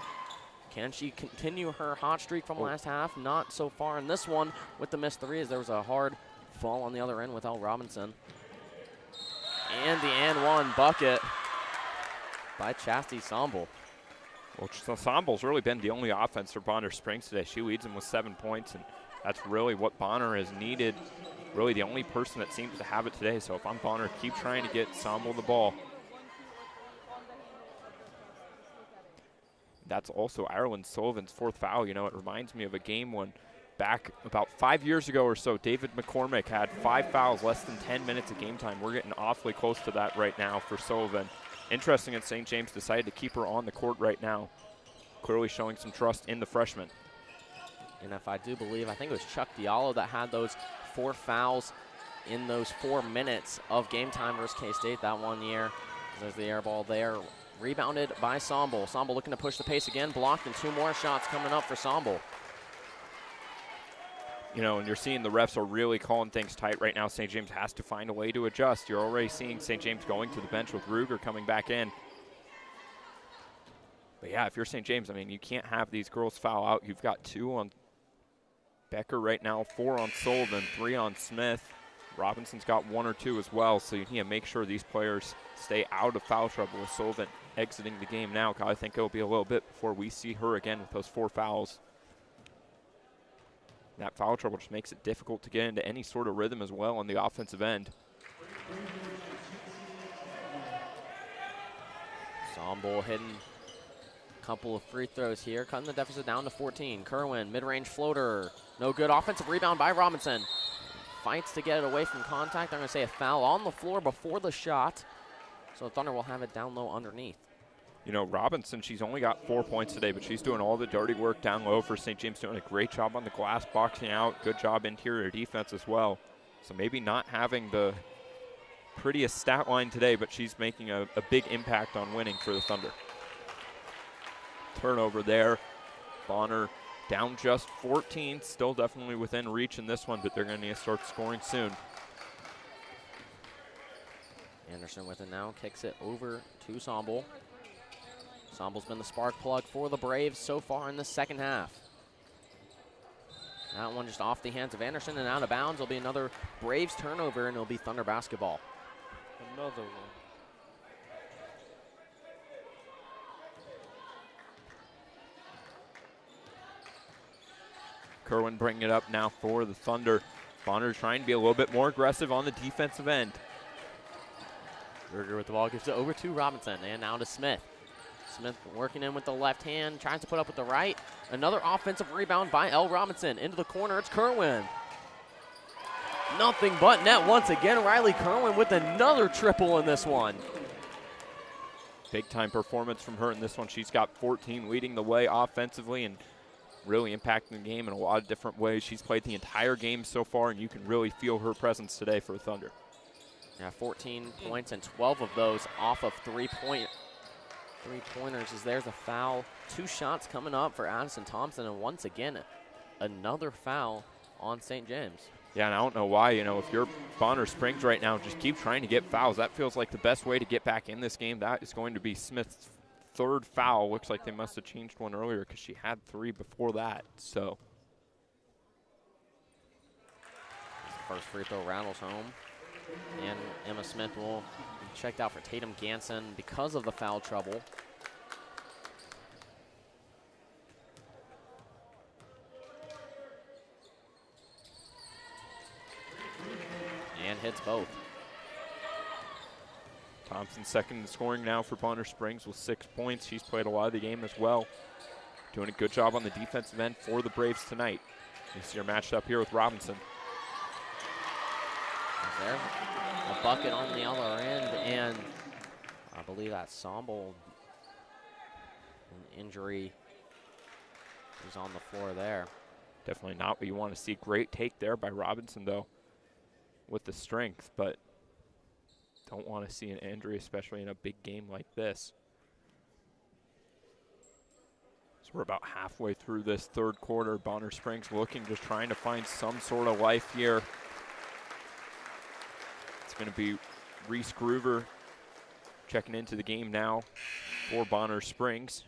can she continue her hot streak from last half? Not so far in this one with the missed 3, as there was a hard fall on the other end with L. Robinson. And the and 1 bucket by Chastity Samble. Well, Samble's really been the only offense for Bonner Springs today. She leads them with 7 points, and that's really what Bonner has needed. Really the only person that seems to have it today. So if I'm Bonner, keep trying to get Samble the ball. That's also Ireland Sullivan's 4th foul. You know, it reminds me of a game when back about 5 years ago or so, David McCormick had 5 fouls, less than 10 minutes of game time. We're getting awfully close to that right now for Sullivan. Interesting that St. James decided to keep her on the court right now. Clearly showing some trust in the freshman. And if I do believe, I think it was Chuck Diallo that had those 4 fouls in those 4 minutes of game time versus K-State that one year. There's the air ball there. Rebounded by Samble. Samble looking to push the pace again. Blocked, and 2 more shots coming up for Samble. You know, and you're seeing the refs are really calling things tight right now. St. James has to find a way to adjust. You're already seeing St. James going to the bench with Ruger coming back in. But yeah, if you're St. James, I mean, you can't have these girls foul out. You've got 2 on Becker right now, 4 on Sullivan, 3 on Smith. Robinson's got 1 or 2 as well, so you need to make sure these players stay out of foul trouble with Sullivan exiting the game now. I think it'll be a little bit before we see her again with those 4 fouls. That foul trouble just makes it difficult to get into any sort of rhythm as well on the offensive end. Zombo hitting a couple of free throws here, cutting the deficit down to 14. Kerwin, mid-range floater, no good. Offensive rebound by Robinson. Fights to get it away from contact. I'm going to say a foul on the floor before the shot. So the Thunder will have it down low underneath. You know, Robinson, she's only got 4 points today, but she's doing all the dirty work down low for St. James, doing a great job on the glass, boxing out. Good job interior defense as well. So maybe not having the prettiest stat line today, but she's making a big impact on winning for the Thunder. Turnover there. Bonner down just 14, still definitely within reach in this one, but they're going to need to start scoring soon. Anderson with it now, kicks it over to Sombel. Sombel's been the spark plug for the Braves so far in the second half. That one just off the hands of Anderson and out of bounds. It'll be another Braves turnover, and it'll be Thunder basketball. Another one. Kerwin bringing it up now for the Thunder. Bonner trying to be a little bit more aggressive on the defensive end. Berger with the ball, gives it over to Robinson, and now to Smith. Smith working in with the left hand, tries to put up with the right. Another offensive rebound by L. Robinson. Into the corner, it's Kerwin. Nothing but net once again. Riley Kerwin with another triple in this one. Big time performance from her in this one. She's got 14, leading the way offensively and really impacting the game in a lot of different ways. She's played the entire game so far, and you can really feel her presence today for the Thunder. Yeah, 14 points, and 12 of those off of three-pointers. As there's a foul. 2 shots coming up for Addison Thompson, and once again, another foul on St. James. Yeah, and I don't know why, you know, if you're Bonner Springs right now, just keep trying to get fouls. That feels like the best way to get back in this game. That is going to be Smith's 3rd foul. Looks like they must have changed one earlier because she had 3 before that. So first free throw rattles home. And Emma Smith will be checked out for Tatum Ganson because of the foul trouble. And hits both. Thompson second in scoring now for Bonner Springs with 6 points. She's played a lot of the game as well. Doing a good job on the defensive end for the Braves tonight. You see her matched up here with Robinson. There, a bucket on the other end, and I believe that Sombel, an injury, is on the floor there. Definitely not what you want to see. Great take there by Robinson, though, with the strength, but don't want to see an injury, especially in a big game like this. So we're about halfway through this 3rd quarter. Bonner Springs looking, just trying to find some sort of life here. Going to be Reese Groover checking into the game now for Bonner Springs.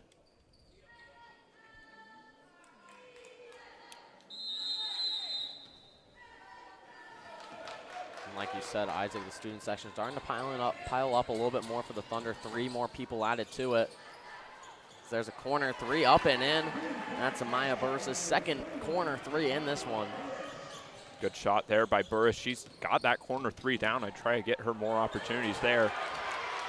And like you said, Isaac, the student section starting to pile up a little bit more for the Thunder. 3 more people added to it. So there's a corner 3 up and in. That's Amaya Burris' 2nd corner 3 in this one. Good shot there by Burris. She's got that corner 3 down. I try to get her more opportunities there.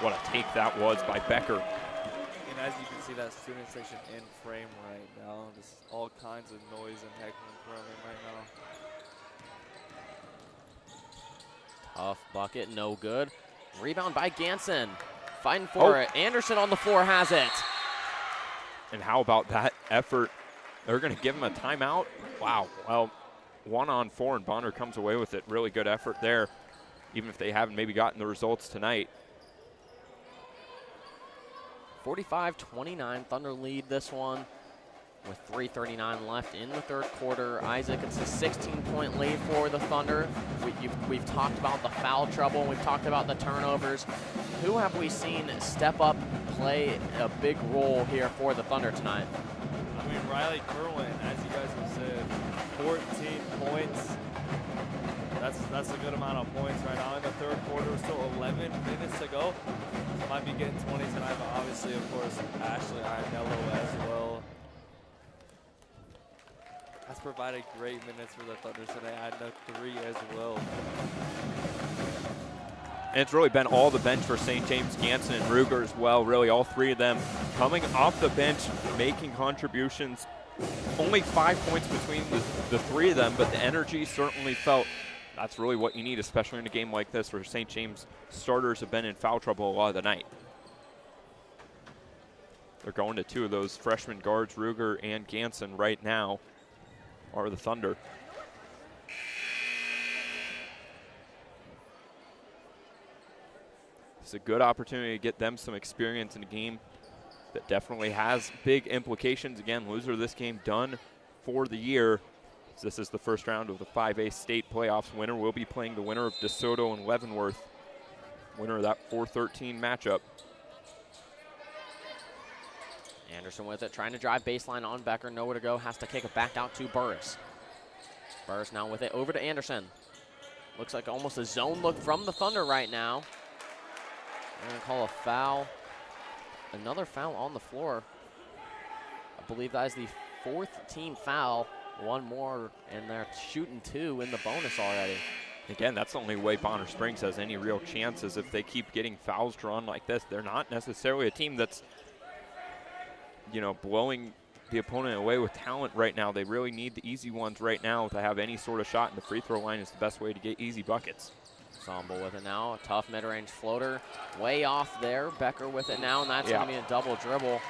What a take that was by Becker. And as you can see, that student section in frame right now. Just all kinds of noise and heckling from them right now. Tough bucket, no good. Rebound by Ganson. Fighting for it. Anderson on the floor has it. And how about that effort? They're going to give him a timeout. Wow. Well, 1-on-4, and Bonner comes away with it. Really good effort there, even if they haven't maybe gotten the results tonight. 45-29, Thunder lead this one with 3:39 left in the 3rd quarter. Isaac, it's a 16-point lead for the Thunder. We've talked about the foul trouble. We've talked about the turnovers. Who have we seen step up, play a big role here for the Thunder tonight? I mean, Riley Kerwin, as you guys have said, 14 points. that's a good amount of points right now. In the third quarter, still 11 minutes to go. Might be getting 20 tonight, but obviously, of course, Ashley Ironello as well has provided great minutes for the Thunder today, adding up 3 as well. And it's really been all the bench for St. James, Ganson, and Ruger as well. Really, all 3 of them coming off the bench, making contributions. Only 5 points between the 3 of them, but the energy certainly felt. That's really what you need, especially in a game like this where St. James starters have been in foul trouble a lot of the night. They're going to 2 of those freshman guards, Ruger and Ganson, right now, are the Thunder. It's a good opportunity to get them some experience in a game that definitely has big implications. Again, loser of this game done for the year. This is the first round of the 5A state playoffs. Winner will be playing the winner of DeSoto and Leavenworth. Winner of that 4-13 matchup. Anderson with it, trying to drive baseline on Becker. Nowhere to go, has to kick it back out to Burris. Burris now with it, over to Anderson. Looks like almost a zone look from the Thunder right now. They're going to call a foul. Another foul on the floor. I believe that is the 4th team foul. 1 more, and they're shooting 2 in the bonus already. Again, that's the only way Bonner Springs has any real chances if they keep getting fouls drawn like this. They're not necessarily a team that's, you know, blowing the opponent away with talent right now. They really need the easy ones right now to have any sort of shot, and the free throw line is the best way to get easy buckets. Ensemble with it now, a tough mid-range floater. Way off there, Becker with it now, and that's going to be a double dribble.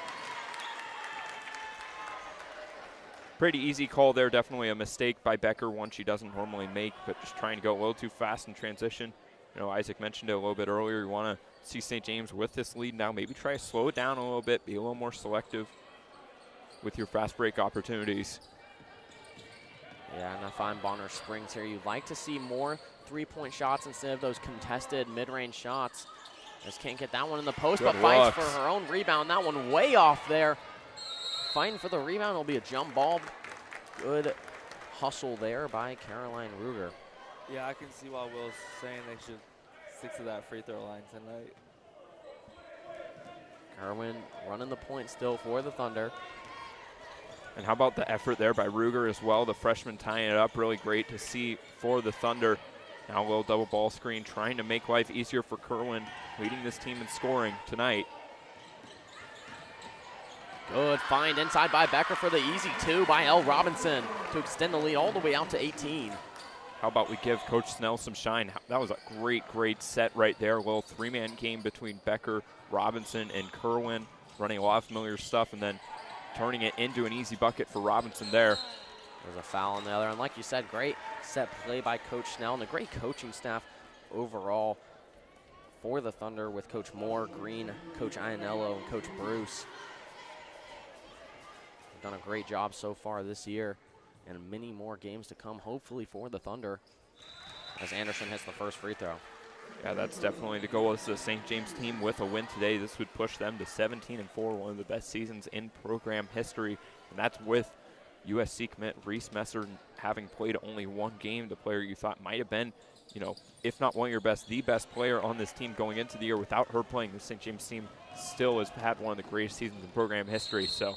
Pretty easy call there, definitely a mistake by Becker, one she doesn't normally make, but just trying to go a little too fast in transition. You know, Isaac mentioned it a little bit earlier, you want to see St. James with this lead now, maybe try to slow it down a little bit, be a little more selective with your fast break opportunities. Yeah, and I find Bonner Springs here, you'd like to see more 3-point shots instead of those contested mid-range shots. Just can't get that one in the post, but fights for her own rebound. That one way off there. Fighting for the rebound, it'll be a jump ball. Good hustle there by Caroline Ruger. Yeah, I can see why Will's saying they should stick to that free throw line tonight. Kerwin running the point still for the Thunder. And how about the effort there by Ruger as well, the freshman tying it up, really great to see for the Thunder. Now a little double ball screen, trying to make life easier for Kerwin, leading this team in scoring tonight. Good find inside by Becker for the easy 2 by L. Robinson to extend the lead all the way out to 18. How about we give Coach Snell some shine? That was a great set right there. A little 3-man game between Becker, Robinson, and Kerwin, running a lot of familiar stuff and then turning it into an easy bucket for Robinson there. There's a foul on the other, and like you said, great set play by Coach Snell and the great coaching staff overall for the Thunder with Coach Moore, Green, Coach Iannello, and Coach Bruce. Done a great job so far this year, and many more games to come, hopefully, for the Thunder, as Anderson hits the first free throw. Yeah, that's definitely the goal as the St. James team with a win today. This would push them to 17-4, one of the best seasons in program history, and that's with USC commit Reese Messer having played only 1 game, the player you thought might have been, you know, if not one of your best, the best player on this team going into the year. Without her playing, the St. James team still has had one of the greatest seasons in program history, so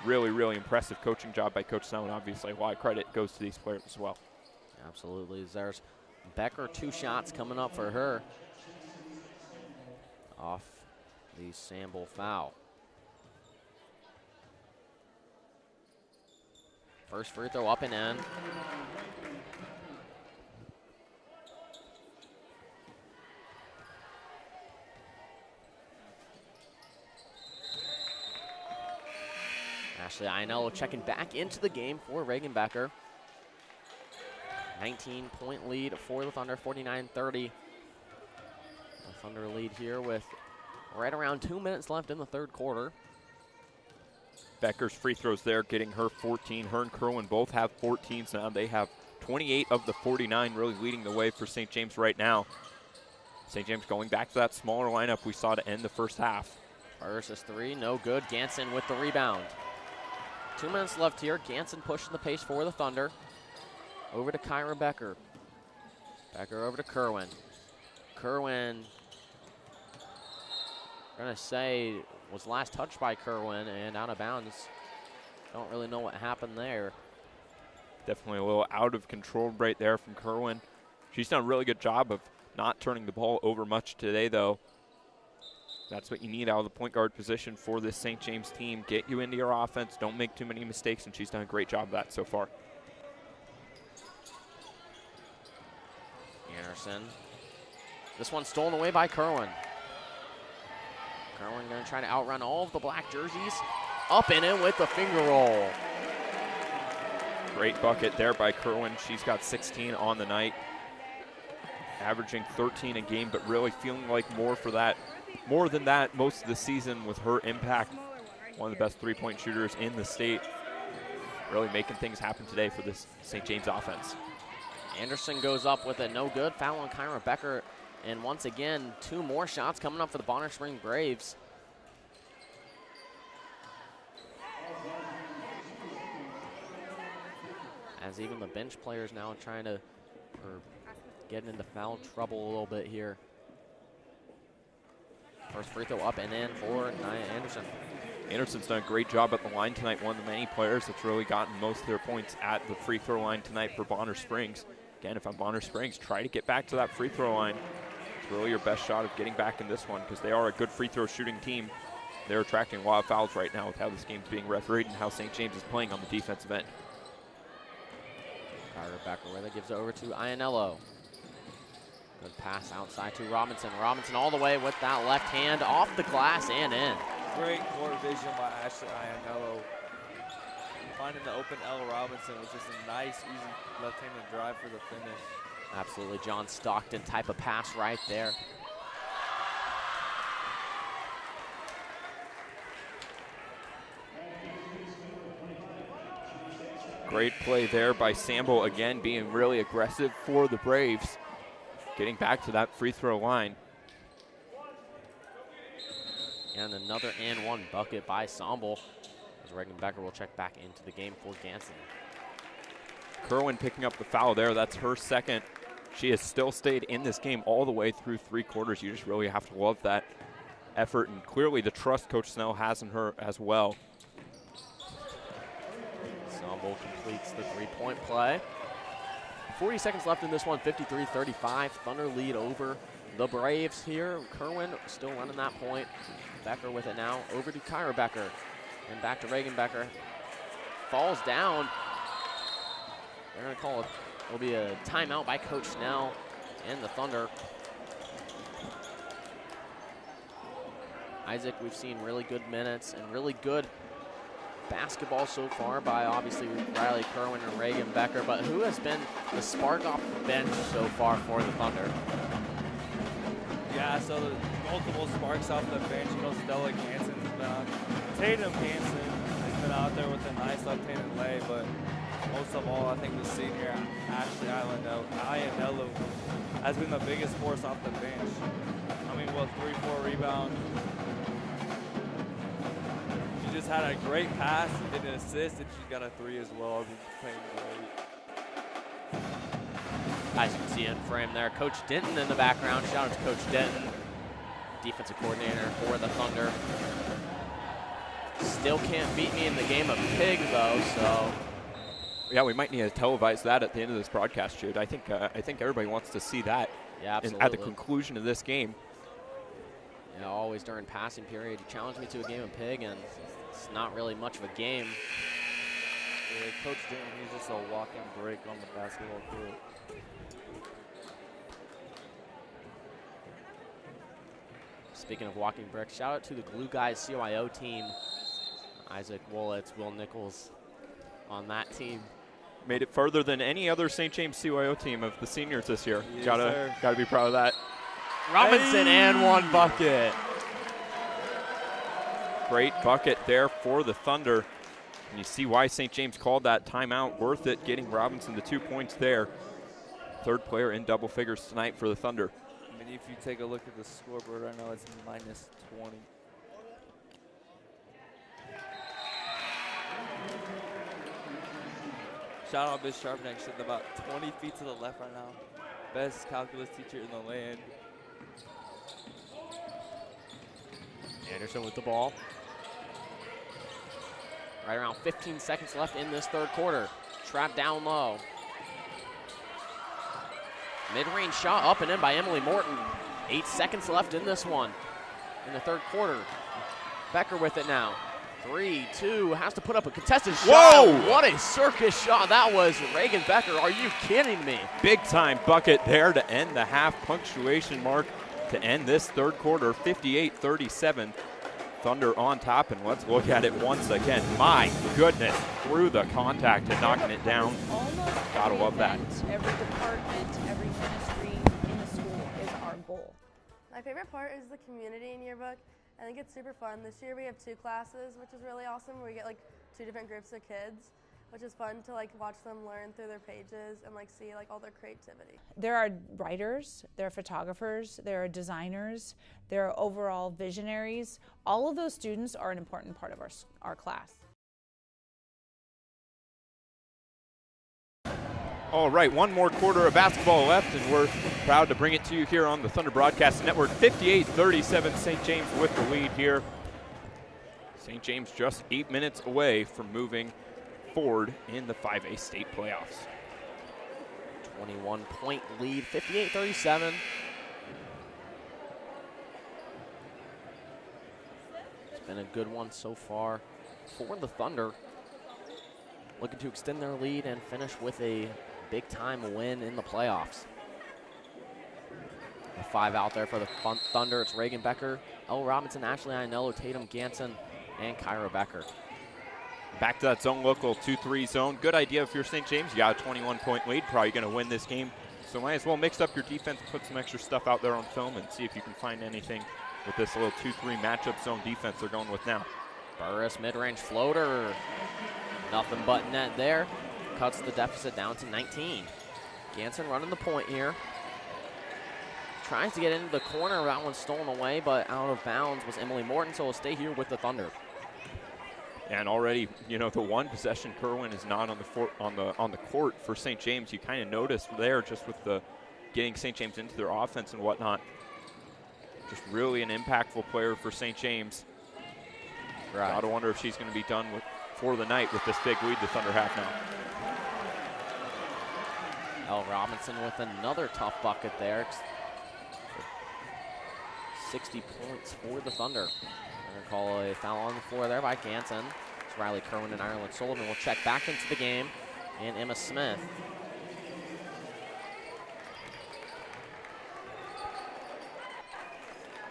really impressive coaching job by Coach Snell, and obviously a lot of credit goes to these players as well. Absolutely. There's Becker, 2 shots coming up for her off the Sample foul. First free throw up and in. Ashley Iannello checking back into the game for Reagan Becker. 19-point lead for the Thunder, 49-30. The Thunder lead here with right around 2 minutes left in the third quarter. Becker's free throws there, getting her 14. Her and Kerwin both have 14s now. They have 28 of the 49, really leading the way for St. James right now. St. James going back to that smaller lineup we saw to end the first half. Versus 3, no good. Ganson with the rebound. 2 minutes left here. Ganson pushing the pace for the Thunder. Over to Kyra Becker. Becker over to Kerwin. Kerwin, gonna say, was last touched by Kerwin and out of bounds. Don't really know what happened there. Definitely a little out of control right there from Kerwin. She's done a really good job of not turning the ball over much today, though. That's what you need out of the point guard position for this St. James team. Get you into your offense. Don't make too many mistakes, and she's done a great job of that so far. Anderson. This one's stolen away by Kerwin. Kerwin going to try to outrun all of the black jerseys. Up and in with the finger roll. Great bucket there by Kerwin. She's got 16 on the night, averaging 13 a game, but really feeling like more than that most of the season with her impact. One of the best three-point shooters in the state. Really making things happen today for this St. James offense. Anderson goes up with a no good. Foul on Kyra Becker. And once again, 2 more shots coming up for the Bonner Spring Braves. As even the bench players now trying to getting into foul trouble a little bit here. First free throw up and in for Nia Anderson. Anderson's done a great job at the line tonight. One of the many players that's really gotten most of their points at the free throw line tonight for Bonner Springs. Again, if I'm Bonner Springs, try to get back to that free throw line. It's really your best shot of getting back in this one because they are a good free throw shooting team. They're attracting a lot of fouls right now with how this game's being refereed and how St. James is playing on the defensive end. Kyra Becker where that gives it over to Ianello. Good pass outside to Robinson. Robinson all the way with that left hand off the glass and in. Great court vision by Ashley Ianello. Finding the open L. Robinson was just a nice, easy left-handed drive for the finish. Absolutely John Stockton type of pass right there. Great play there by Sambo, again being really aggressive for the Braves. Getting back to that free throw line. And another and one bucket by Sambo. As Reagan Becker will check back into the game for Ganson. Kerwin picking up the foul there. That's her second. She has still stayed in this game all the way through 3 quarters. You just really have to love that effort and clearly the trust Coach Snell has in her as well. Sambo completes the 3-point play. 40 seconds left in this one, 53-35. Thunder lead over the Braves here. Kerwin still running that point. Becker with it now. Over to Kyra Becker. And back to Reagan Becker. Falls down. They're going to call it. It'll be a timeout by Coach Snell and the Thunder. Isaac, we've seen really good minutes and really good basketball so far by obviously Riley Kerwin and Reagan Becker, but who has been the spark off the bench so far for the Thunder? Yeah, so the multiple sparks off the bench. You know, Stella Hansen's been on. Tatum Hansen has been out there with a nice left-handed lay, but most of all, I think the senior Ashley Ianello has been the biggest force off the bench. I mean, 3-4 rebounds. She just had a great pass, did an assist, and she got a 3 as well. I've been playing great. As you can see in frame there, Coach Denton in the background. Shout out to Coach Denton, defensive coordinator for the Thunder. Still can't beat me in the game of pig though, so. Yeah, we might need to televise that at the end of this broadcast, Jude. I think everybody wants to see that. Yeah, absolutely. At the conclusion of this game. Yeah, always during passing period, you challenge me to a game of pig, and it's not really much of a game. Yeah, Coach Denton, he's just a walking break on the basketball court. Speaking of walking bricks, shout out to the Glue Guys CYO team. Isaac Wolitz, Will Nichols on that team. Made it further than any other St. James CYO team of the seniors this year. Yes, gotta be proud of that. Robinson and one bucket. Great bucket there for the Thunder. And you see why St. James called that timeout. Worth it, getting Robinson the 2 points there. Third player in double figures tonight for the Thunder. I mean, if you take a look at the scoreboard right now, it's minus 20. Shout out Miss Sharpneck, sitting about 20 feet to the left right now. best calculus teacher in the land. Anderson with the ball. Right around 15 seconds left in this third quarter. Trap down low. Mid-range shot up and in by Emily Morton. 8 seconds left in this one in the third quarter. Becker with it now. 3-2, has to put up a contested shot. Whoa! What a circus shot that was, Reagan Becker. Are you kidding me? Big time bucket there to end the half punctuation mark to end this third quarter, 58-37. Thunder on top, and let's look at it once again. My goodness, through the contact and knocking it down. Gotta love that. Every department, every ministry in the school is our goal. My favorite part is the community in yearbook. I think it's super fun. This year we have 2 classes, which is really awesome, where we get like 2 different groups of kids, which is fun to like watch them learn through their pages and like see like all their creativity. There are writers, there are photographers, there are designers, there are overall visionaries. All of those students are an important part of our class. All right, one more quarter of basketball left, and we're proud to bring it to you here on the Thunder Broadcast Network. 58-37, St. James with the lead here. St. James just 8 minutes away from moving forward in the 5A state playoffs. 21-point lead, 58-37. It's been a good one so far for the Thunder. Looking to extend their lead and finish with a big-time win in the playoffs. The 5 out there for the Thunder. It's Reagan Becker, Elle Robinson, Ashley Ionello, Tatum Ganson, and Kyra Becker. Back to that zone local 2-3 zone. Good idea if you're St. James. You got a 21-point lead, probably going to win this game. So might as well mix up your defense, put some extra stuff out there on film, and see if you can find anything with this little 2-3 matchup zone defense they're going with now. Burris mid-range floater. Nothing but net there. Cuts the deficit down to 19. Ganson running the point here. Tries to get into the corner. That one's stolen away, but out of bounds was Emily Morton, so will stay here with the Thunder. And already, you know, the one possession Kerwin is not on the court for St. James. You kind of noticed there just with the getting St. James into their offense and whatnot. Just really an impactful player for St. James. Right. Gotta wonder if she's going to be done for the night with this big lead the Thunder have now. Elle Robinson with another tough bucket there. 60 points for the Thunder. They're going to call a foul on the floor there by Ganson. It's Riley Kerwin and Ireland Sullivan will check back into the game, and Emma Smith.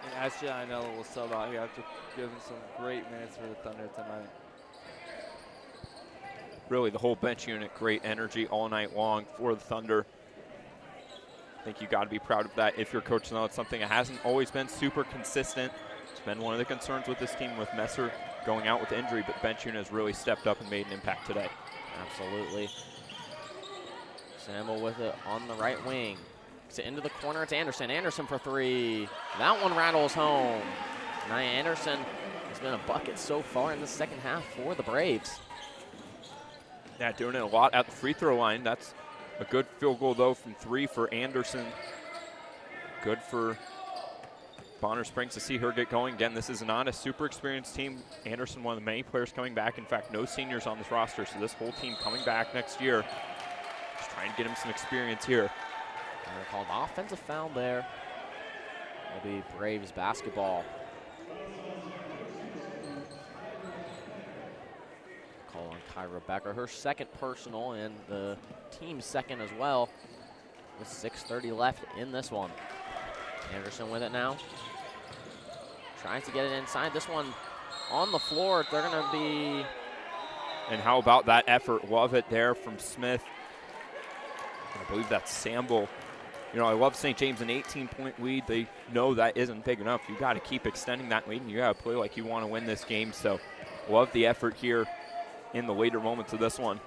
And Ashley Ionello will sub out here after giving some great minutes for the Thunder tonight. Really, the whole bench unit, great energy all night long for the Thunder. I think you got to be proud of that if you're coaching. Though it's something that hasn't always been super consistent. It's been one of the concerns with this team with Messer going out with injury, but bench unit has really stepped up and made an impact today. Absolutely. Samble with it on the right wing. Gets it into the corner. It's Anderson. Anderson for 3. That one rattles home. Nia Anderson has been a bucket so far in the second half for the Braves. Yeah, doing it a lot at the free throw line. That's a good field goal, though, from 3 for Anderson. Good for Bonner Springs to see her get going. Again, this is not a super experienced team. Anderson, one of the many players coming back. In fact, no seniors on this roster, so this whole team coming back next year. Just trying to get him some experience here. And they're called offensive foul there. It'll be Braves basketball. Call on Kyra Becker, her second personal and the team's second as well, with 6:30 left in this one. Anderson with it now. Tries to get it inside. This one on the floor. They're going to be... And how about that effort? Love it there from Smith. I believe that's Samble. You know, I love St. James, an 18-point lead. They know that isn't big enough. You got to keep extending that lead, and you got to play like you want to win this game. So love the effort here in the later moments of this one.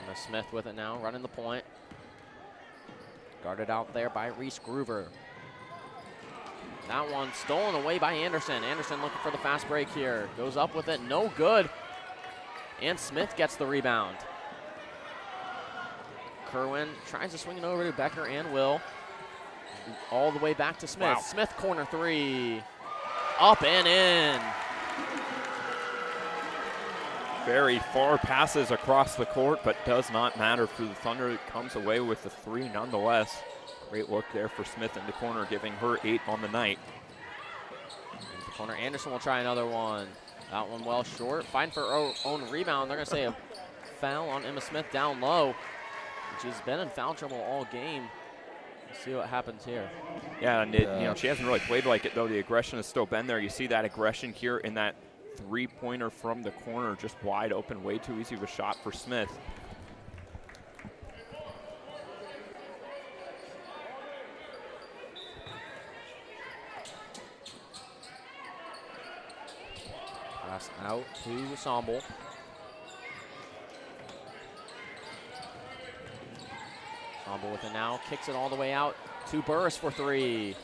Emma Smith with it now, running the point. Guarded out there by Reese Groover. That one stolen away by Anderson. Anderson looking for the fast break here. Goes up with it, no good. and Smith gets the rebound. Kerwin tries to swing it over to Becker and Will. All the way back to Smith. Wow. Smith corner three. Up and in. Very far passes across the court, but does not matter for the Thunder. It comes away with the three nonetheless. Great look there for Smith in the corner, giving her 8 on the night. Into the corner, Anderson will try another one. That one well short. Fighting for her own rebound. They're going to say a foul on Emma Smith down low. She's been in foul trouble all game. Let's see what happens here. Yeah, and she hasn't really played like it, though. The aggression has still been there. You see that aggression here in that three-pointer from the corner, just wide open, way too easy of a shot for Smith. Pass out to Ensemble. Ensemble with it now, kicks it all the way out to Burris for three.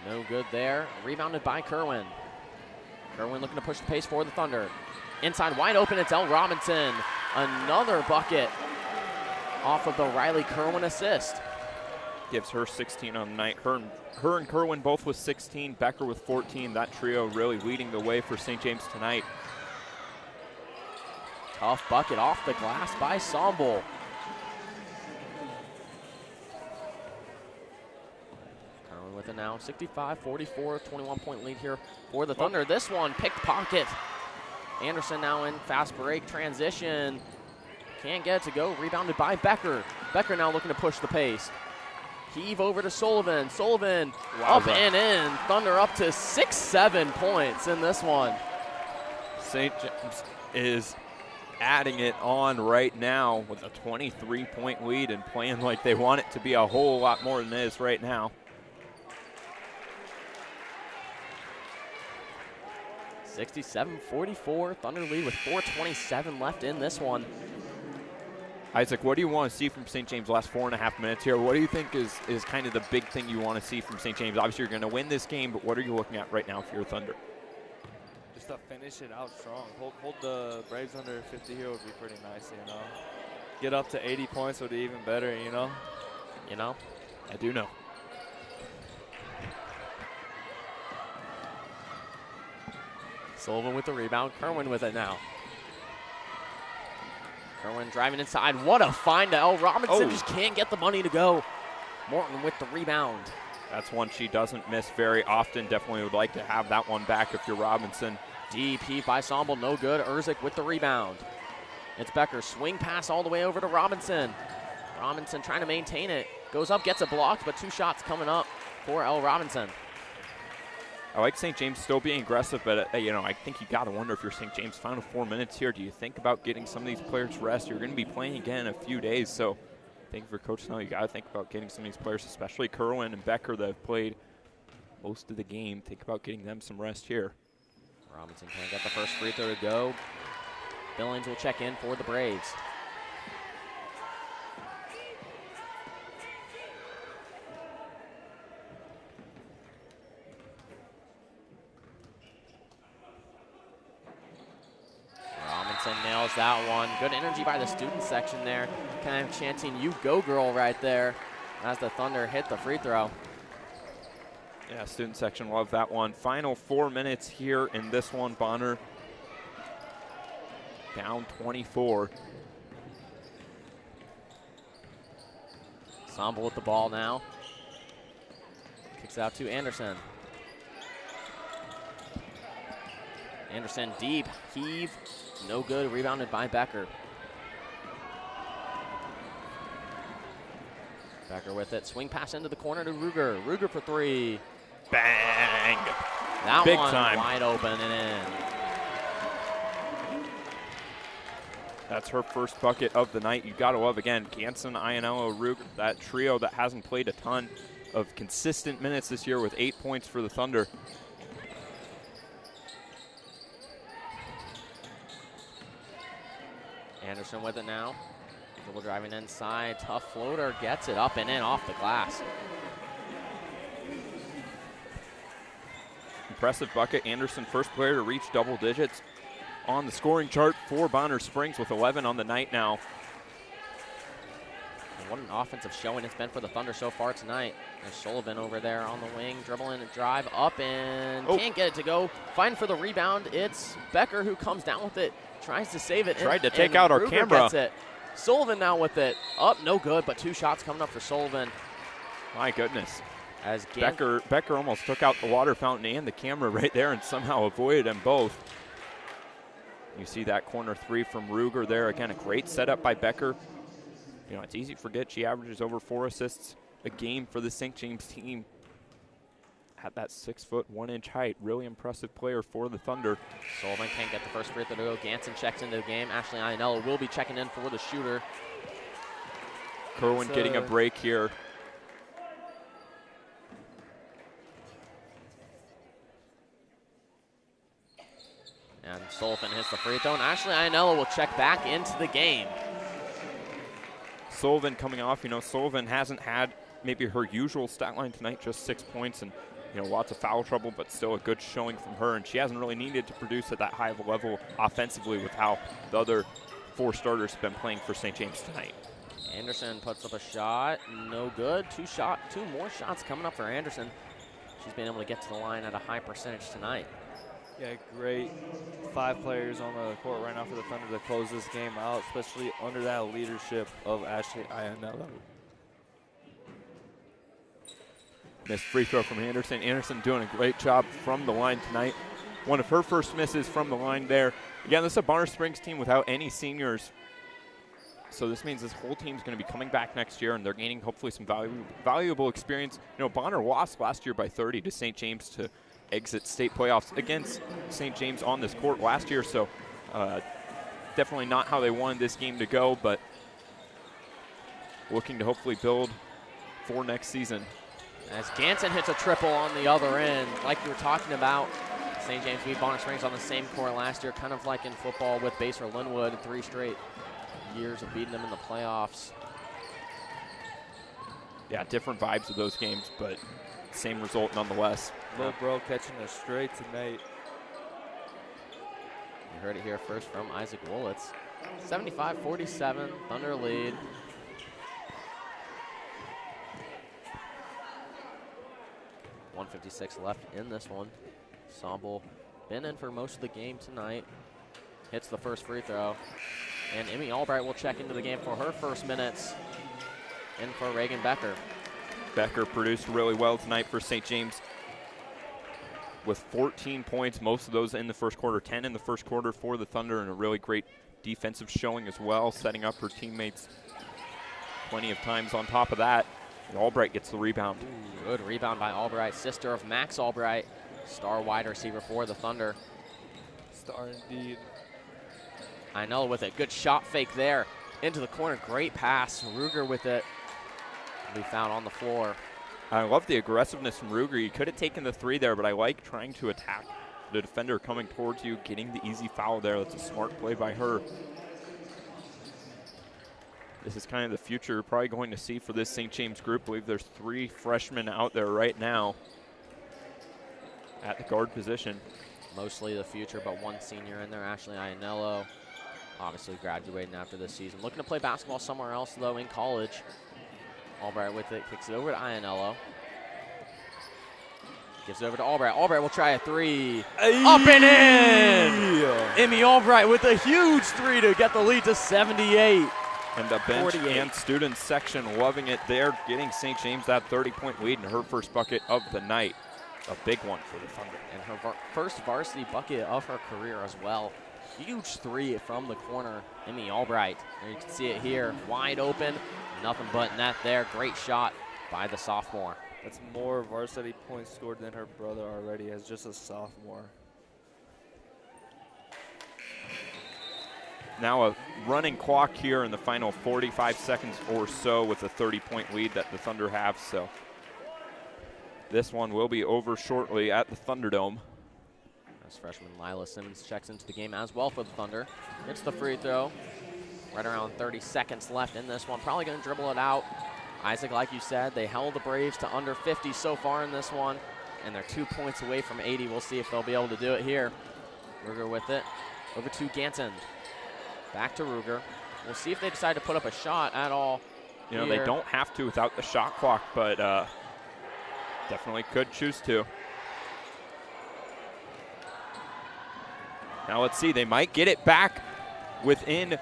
No good there. Rebounded by Kerwin. Kerwin looking to push the pace for the Thunder. Inside wide open, it's Elle Robinson. Another bucket off of the Riley Kerwin assist. Gives her 16 on the night. Her and Kerwin both with 16, Becker with 14. That trio really leading the way for St. James tonight. Tough bucket off the glass by Somble. Kerwin with it now, 65-44, 21-point lead here for the Thunder. This one, picked pocket. Anderson now in fast break transition. Can't get it to go, rebounded by Becker. Becker now looking to push the pace. Heave over to Sullivan. Sullivan up and in. Thunder up to 6-7 points in this one. St. James is adding it on right now with a 23-point lead and playing like they want it to be a whole lot more than it is right now. (67-44). Thunder lead with 4:27 left in this one. Isaac, what do you want to see from St. James last 4.5 minutes here? What do you think is kind of the big thing you want to see from St. James? Obviously, you're going to win this game, but what are you looking at right now for your Thunder? Just to finish it out strong. Hold the Braves under 50 here would be pretty nice, you know. Get up to 80 points would be even better, you know. You know? I do know. Sullivan with the rebound. Kerwin with it now. Kerwin driving inside. What a find to Elle Robinson. Just can't get the money to go. Morton with the rebound. That's one she doesn't miss very often. Definitely would like to have that one back if you're Robinson. Deep heave by Somble. No good. Erzik with the rebound. It's Becker. Swing pass all the way over to Robinson. Robinson trying to maintain it. Goes up, gets it blocked, but 2 shots coming up for Elle Robinson. I like St. James still being aggressive, but I think you got to wonder if you're St. James. Final 4 minutes here. Do you think about getting some of these players rest? You're going to be playing again in a few days, so I think for Coach Snell, you got to think about getting some of these players, especially Kerwin and Becker that have played most of the game. Think about getting them some rest here. Robinson can't get the first free throw to go. Billings will check in for the Braves. Nails that one. Good energy by the student section there. Kind of chanting, "You go, girl," right there as the Thunder hit the free throw. Yeah, student section love that one. Final 4 minutes here in this one. Bonner down 24. Somble with the ball now. Kicks out to Anderson. Anderson deep, heave, no good, rebounded by Becker. Becker with it, swing pass into the corner to Ruger. Ruger for three. Bang! That Big one time. wide open and in. That's her first bucket of the night. You got to love, again, Ganson, Ionello, Ruger, that trio that hasn't played a ton of consistent minutes this year with 8 points for the Thunder. Anderson with it now. Dribble driving inside, tough floater, gets it up and in off the glass. Impressive bucket. Anderson, first player to reach double digits on the scoring chart for Bonner Springs with 11 on the night now. And what an offensive showing it's been for the Thunder so far tonight. There's Sullivan over there on the wing, dribbling and drive up and can't get it to go. Fighting for the rebound. It's Becker who comes down with it, tries to save it. Tried to take out our Ruger camera. Gets it. Sullivan now with it. Up, no good, but 2 shots coming up for Sullivan. My goodness. As Becker almost took out the water fountain and the camera right there and somehow avoided them both. You see that corner 3 from Ruger there. Again, a great setup by Becker. You know, it's easy to forget she averages over 4 assists a game for the St. James team. At that 6', 1 inch height. Really impressive player for the Thunder. Sullivan can't get the first free throw to go. Ganson checks into the game. Ashley Ionello will be checking in for the shooter. Kerwin getting a break here. And Sullivan hits the free throw, and Ashley Ionello will check back into the game. Sullivan coming off. You know, Sullivan hasn't had maybe her usual stat line tonight, just 6 points and, you know, lots of foul trouble, but still a good showing from her. And she hasn't really needed to produce at that high of a level offensively with how the other 4 starters have been playing for St. James tonight. Anderson puts up a shot, no good. 2 more shots coming up for Anderson. She's been able to get to the line at a high percentage tonight. Yeah, great 5 players on the court right now for the Thunder to close this game out, especially under that leadership of Ashley Ionello. Missed free throw from Anderson. Anderson doing a great job from the line tonight. One of her first misses from the line there. Again, this is a Bonner Springs team without any seniors. So this means this whole team's going to be coming back next year, and they're gaining hopefully some valuable experience. You know, Bonner lost last year by 30 to St. James to exit state playoffs against St. James on this court last year. So definitely not how they wanted this game to go, but looking to hopefully build for next season. As Ganson hits a triple on the other end, like you were talking about, St. James beat Bonner Springs on the same court last year, kind of like in football with Baser Linwood, 3 straight years of beating them in the playoffs. Yeah, different vibes of those games, but same result nonetheless. Lil Bro catching a straight tonight. You heard it here first from Isaac Wolitz. 75-47, Thunder lead. .156 left in this one. Somble been in for most of the game tonight. Hits the first free throw. And Emmy Albright will check into the game for her first minutes. In for Reagan Becker. Becker produced really well tonight for St. James with 14 points, most of those in the first quarter, 10 in the first quarter for the Thunder, and a really great defensive showing as well, setting up her teammates plenty of times on top of that. And Albright gets the rebound. Ooh, good rebound by Albright, sister of Max Albright, star wide receiver for the Thunder. Star indeed. I know with it, good shot fake there into the corner, great pass. Ruger with it, we found on the floor. I love the aggressiveness from Ruger. He could have taken the 3 there, but I like trying to attack the defender coming towards you, getting the easy foul there. That's a smart play by her. This is kind of the future you're probably going to see for this St. James group. I believe there's 3 freshmen out there right now at the guard position. Mostly the future, but 1 senior in there, Ashley Ionello, obviously graduating after this season. Looking to play basketball somewhere else, though, in college. Albright with it, kicks it over to Ionello. Gives it over to Albright. Albright will try a 3. Up and in! Emmy Albright with a huge 3 to get the lead to 78. And the bench 48. and students section loving it there, getting St. James that 30-point lead in her first bucket of the night. A big one for the Thunder. And her first varsity bucket of her career as well. Huge 3 from the corner, Emmy Albright. And you can see it here, wide open. Nothing but net there. Great shot by the sophomore. That's more varsity points scored than her brother already as just a sophomore. Now a running clock here in the final 45 seconds or so with a 30-point lead that the Thunder have. So this one will be over shortly at the Thunderdome. As freshman Lila Simmons checks into the game as well for the Thunder. Hits the free throw. Right around 30 seconds left in this one. Probably going to dribble it out. Isaac, like you said, they held the Braves to under 50 so far in this one, and they're 2 points away from 80. We'll see if they'll be able to do it here. Ruger with it. Over to Ganton. Back to Ruger. We'll see if they decide to put up a shot at all. You know, they don't have to without the shot clock, but definitely could choose to. Now let's see, they might get it back within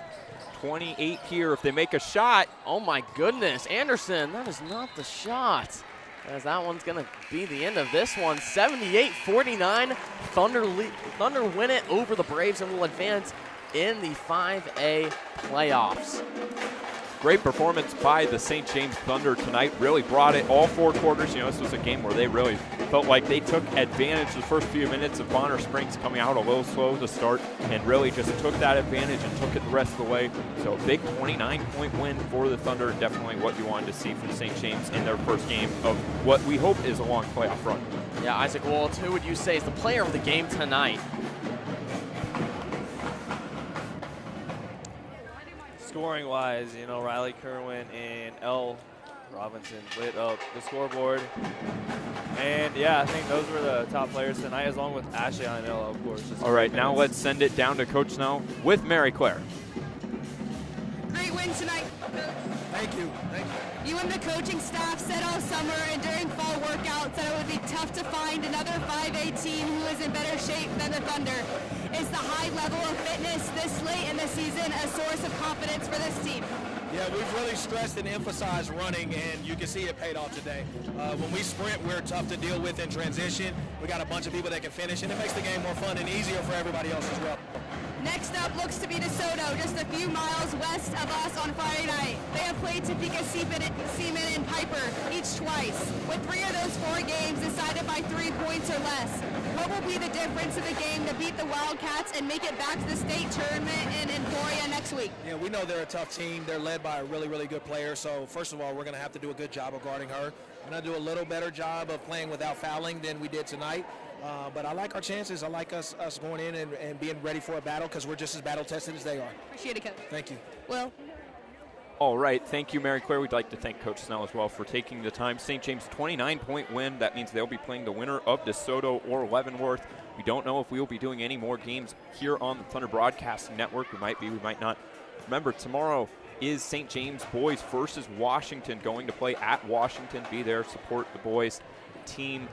28 here if they make a shot. Oh my goodness, Anderson, that is not the shot. As that one's gonna be the end of this one. 78-49, Thunder win it over the Braves and will advance in the 5A playoffs. Great performance by the St. James Thunder tonight. Really brought it all 4 quarters. You know, this was a game where they really felt like they took advantage of the first few minutes of Bonner Springs coming out a little slow to start and really just took that advantage and took it the rest of the way. So a big 29-point win for the Thunder. Definitely what you wanted to see from St. James in their first game of what we hope is a long playoff run. Yeah, Isaac Woltz, who would you say is the player of the game tonight? Scoring-wise, you know, Riley Kerwin and L. Robinson lit up the scoreboard. And, yeah, I think those were the top players tonight, as long with Ashley Ionella, of course. All right, now let's send it down to Coach Snell with Mary Claire. Great win tonight. Thank you. Thank you. You and the coaching staff said all summer and during fall workouts that it would be tough to find another 5A team who is in better shape than the Thunder. Is the high level of fitness this late in the season a source of confidence for this team? Yeah, we've really stressed and emphasized running, and you can see it paid off today. When we sprint, we're tough to deal with in transition. We got a bunch of people that can finish, and it makes the game more fun and easier for everybody else as well. Next up looks to be DeSoto, just a few miles west of us on Friday night. They have played Topeka Seaman and Piper each twice, with 3 of those 4 games decided by 3 points or less. What will be the difference in the game to beat the Wildcats and make it back to the state tournament in Emporia next week? Yeah, we know they're a tough team. They're led by a really, really good player. So first of all, we're going to have to do a good job of guarding her. We're going to do a little better job of playing without fouling than we did tonight. But I like our chances. I like us going in and being ready for a battle because we're just as battle tested as they are. Appreciate it, Coach. Thank you. Will? All right, thank you, Mary Claire. We'd like to thank Coach Snell as well for taking the time. St. James 29-point win. That means they'll be playing the winner of DeSoto or Leavenworth. We don't know if we will be doing any more games here on the Thunder Broadcasting Network. We might be, we might not. Remember, tomorrow is St. James boys versus Washington, going to play at Washington. Be there, support the boys team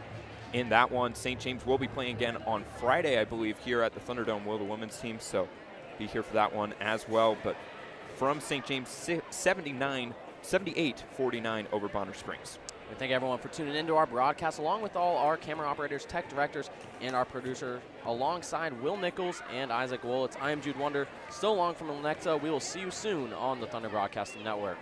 in that one. St. James will be playing again on Friday, I believe, here at the Thunderdome, will the women's team, so be here for that one as well. But from St. James, 78-49 over Bonner Springs. We thank everyone for tuning into our broadcast, along with all our camera operators, tech directors, and our producer, alongside Will Nichols and Isaac Wolitz. I am Jude Wonder, still along from Lenexa. We will see you soon on the Thunder Broadcasting Network.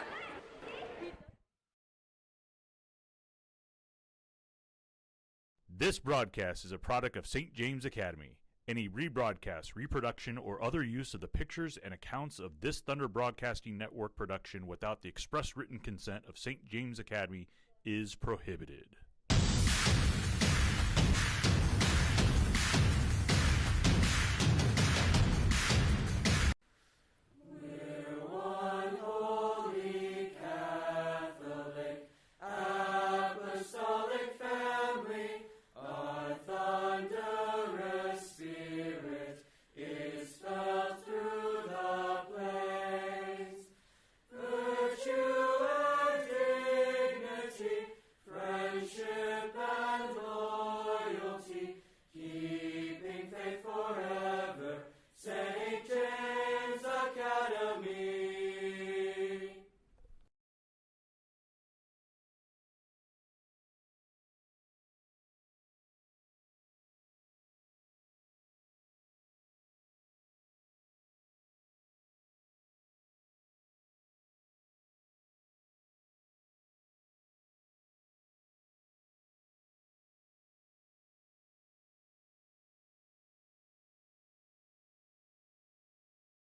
This broadcast is a product of St. James Academy. Any rebroadcast, reproduction, or other use of the pictures and accounts of this Thunder Broadcasting Network production without the express written consent of St. James Academy is prohibited.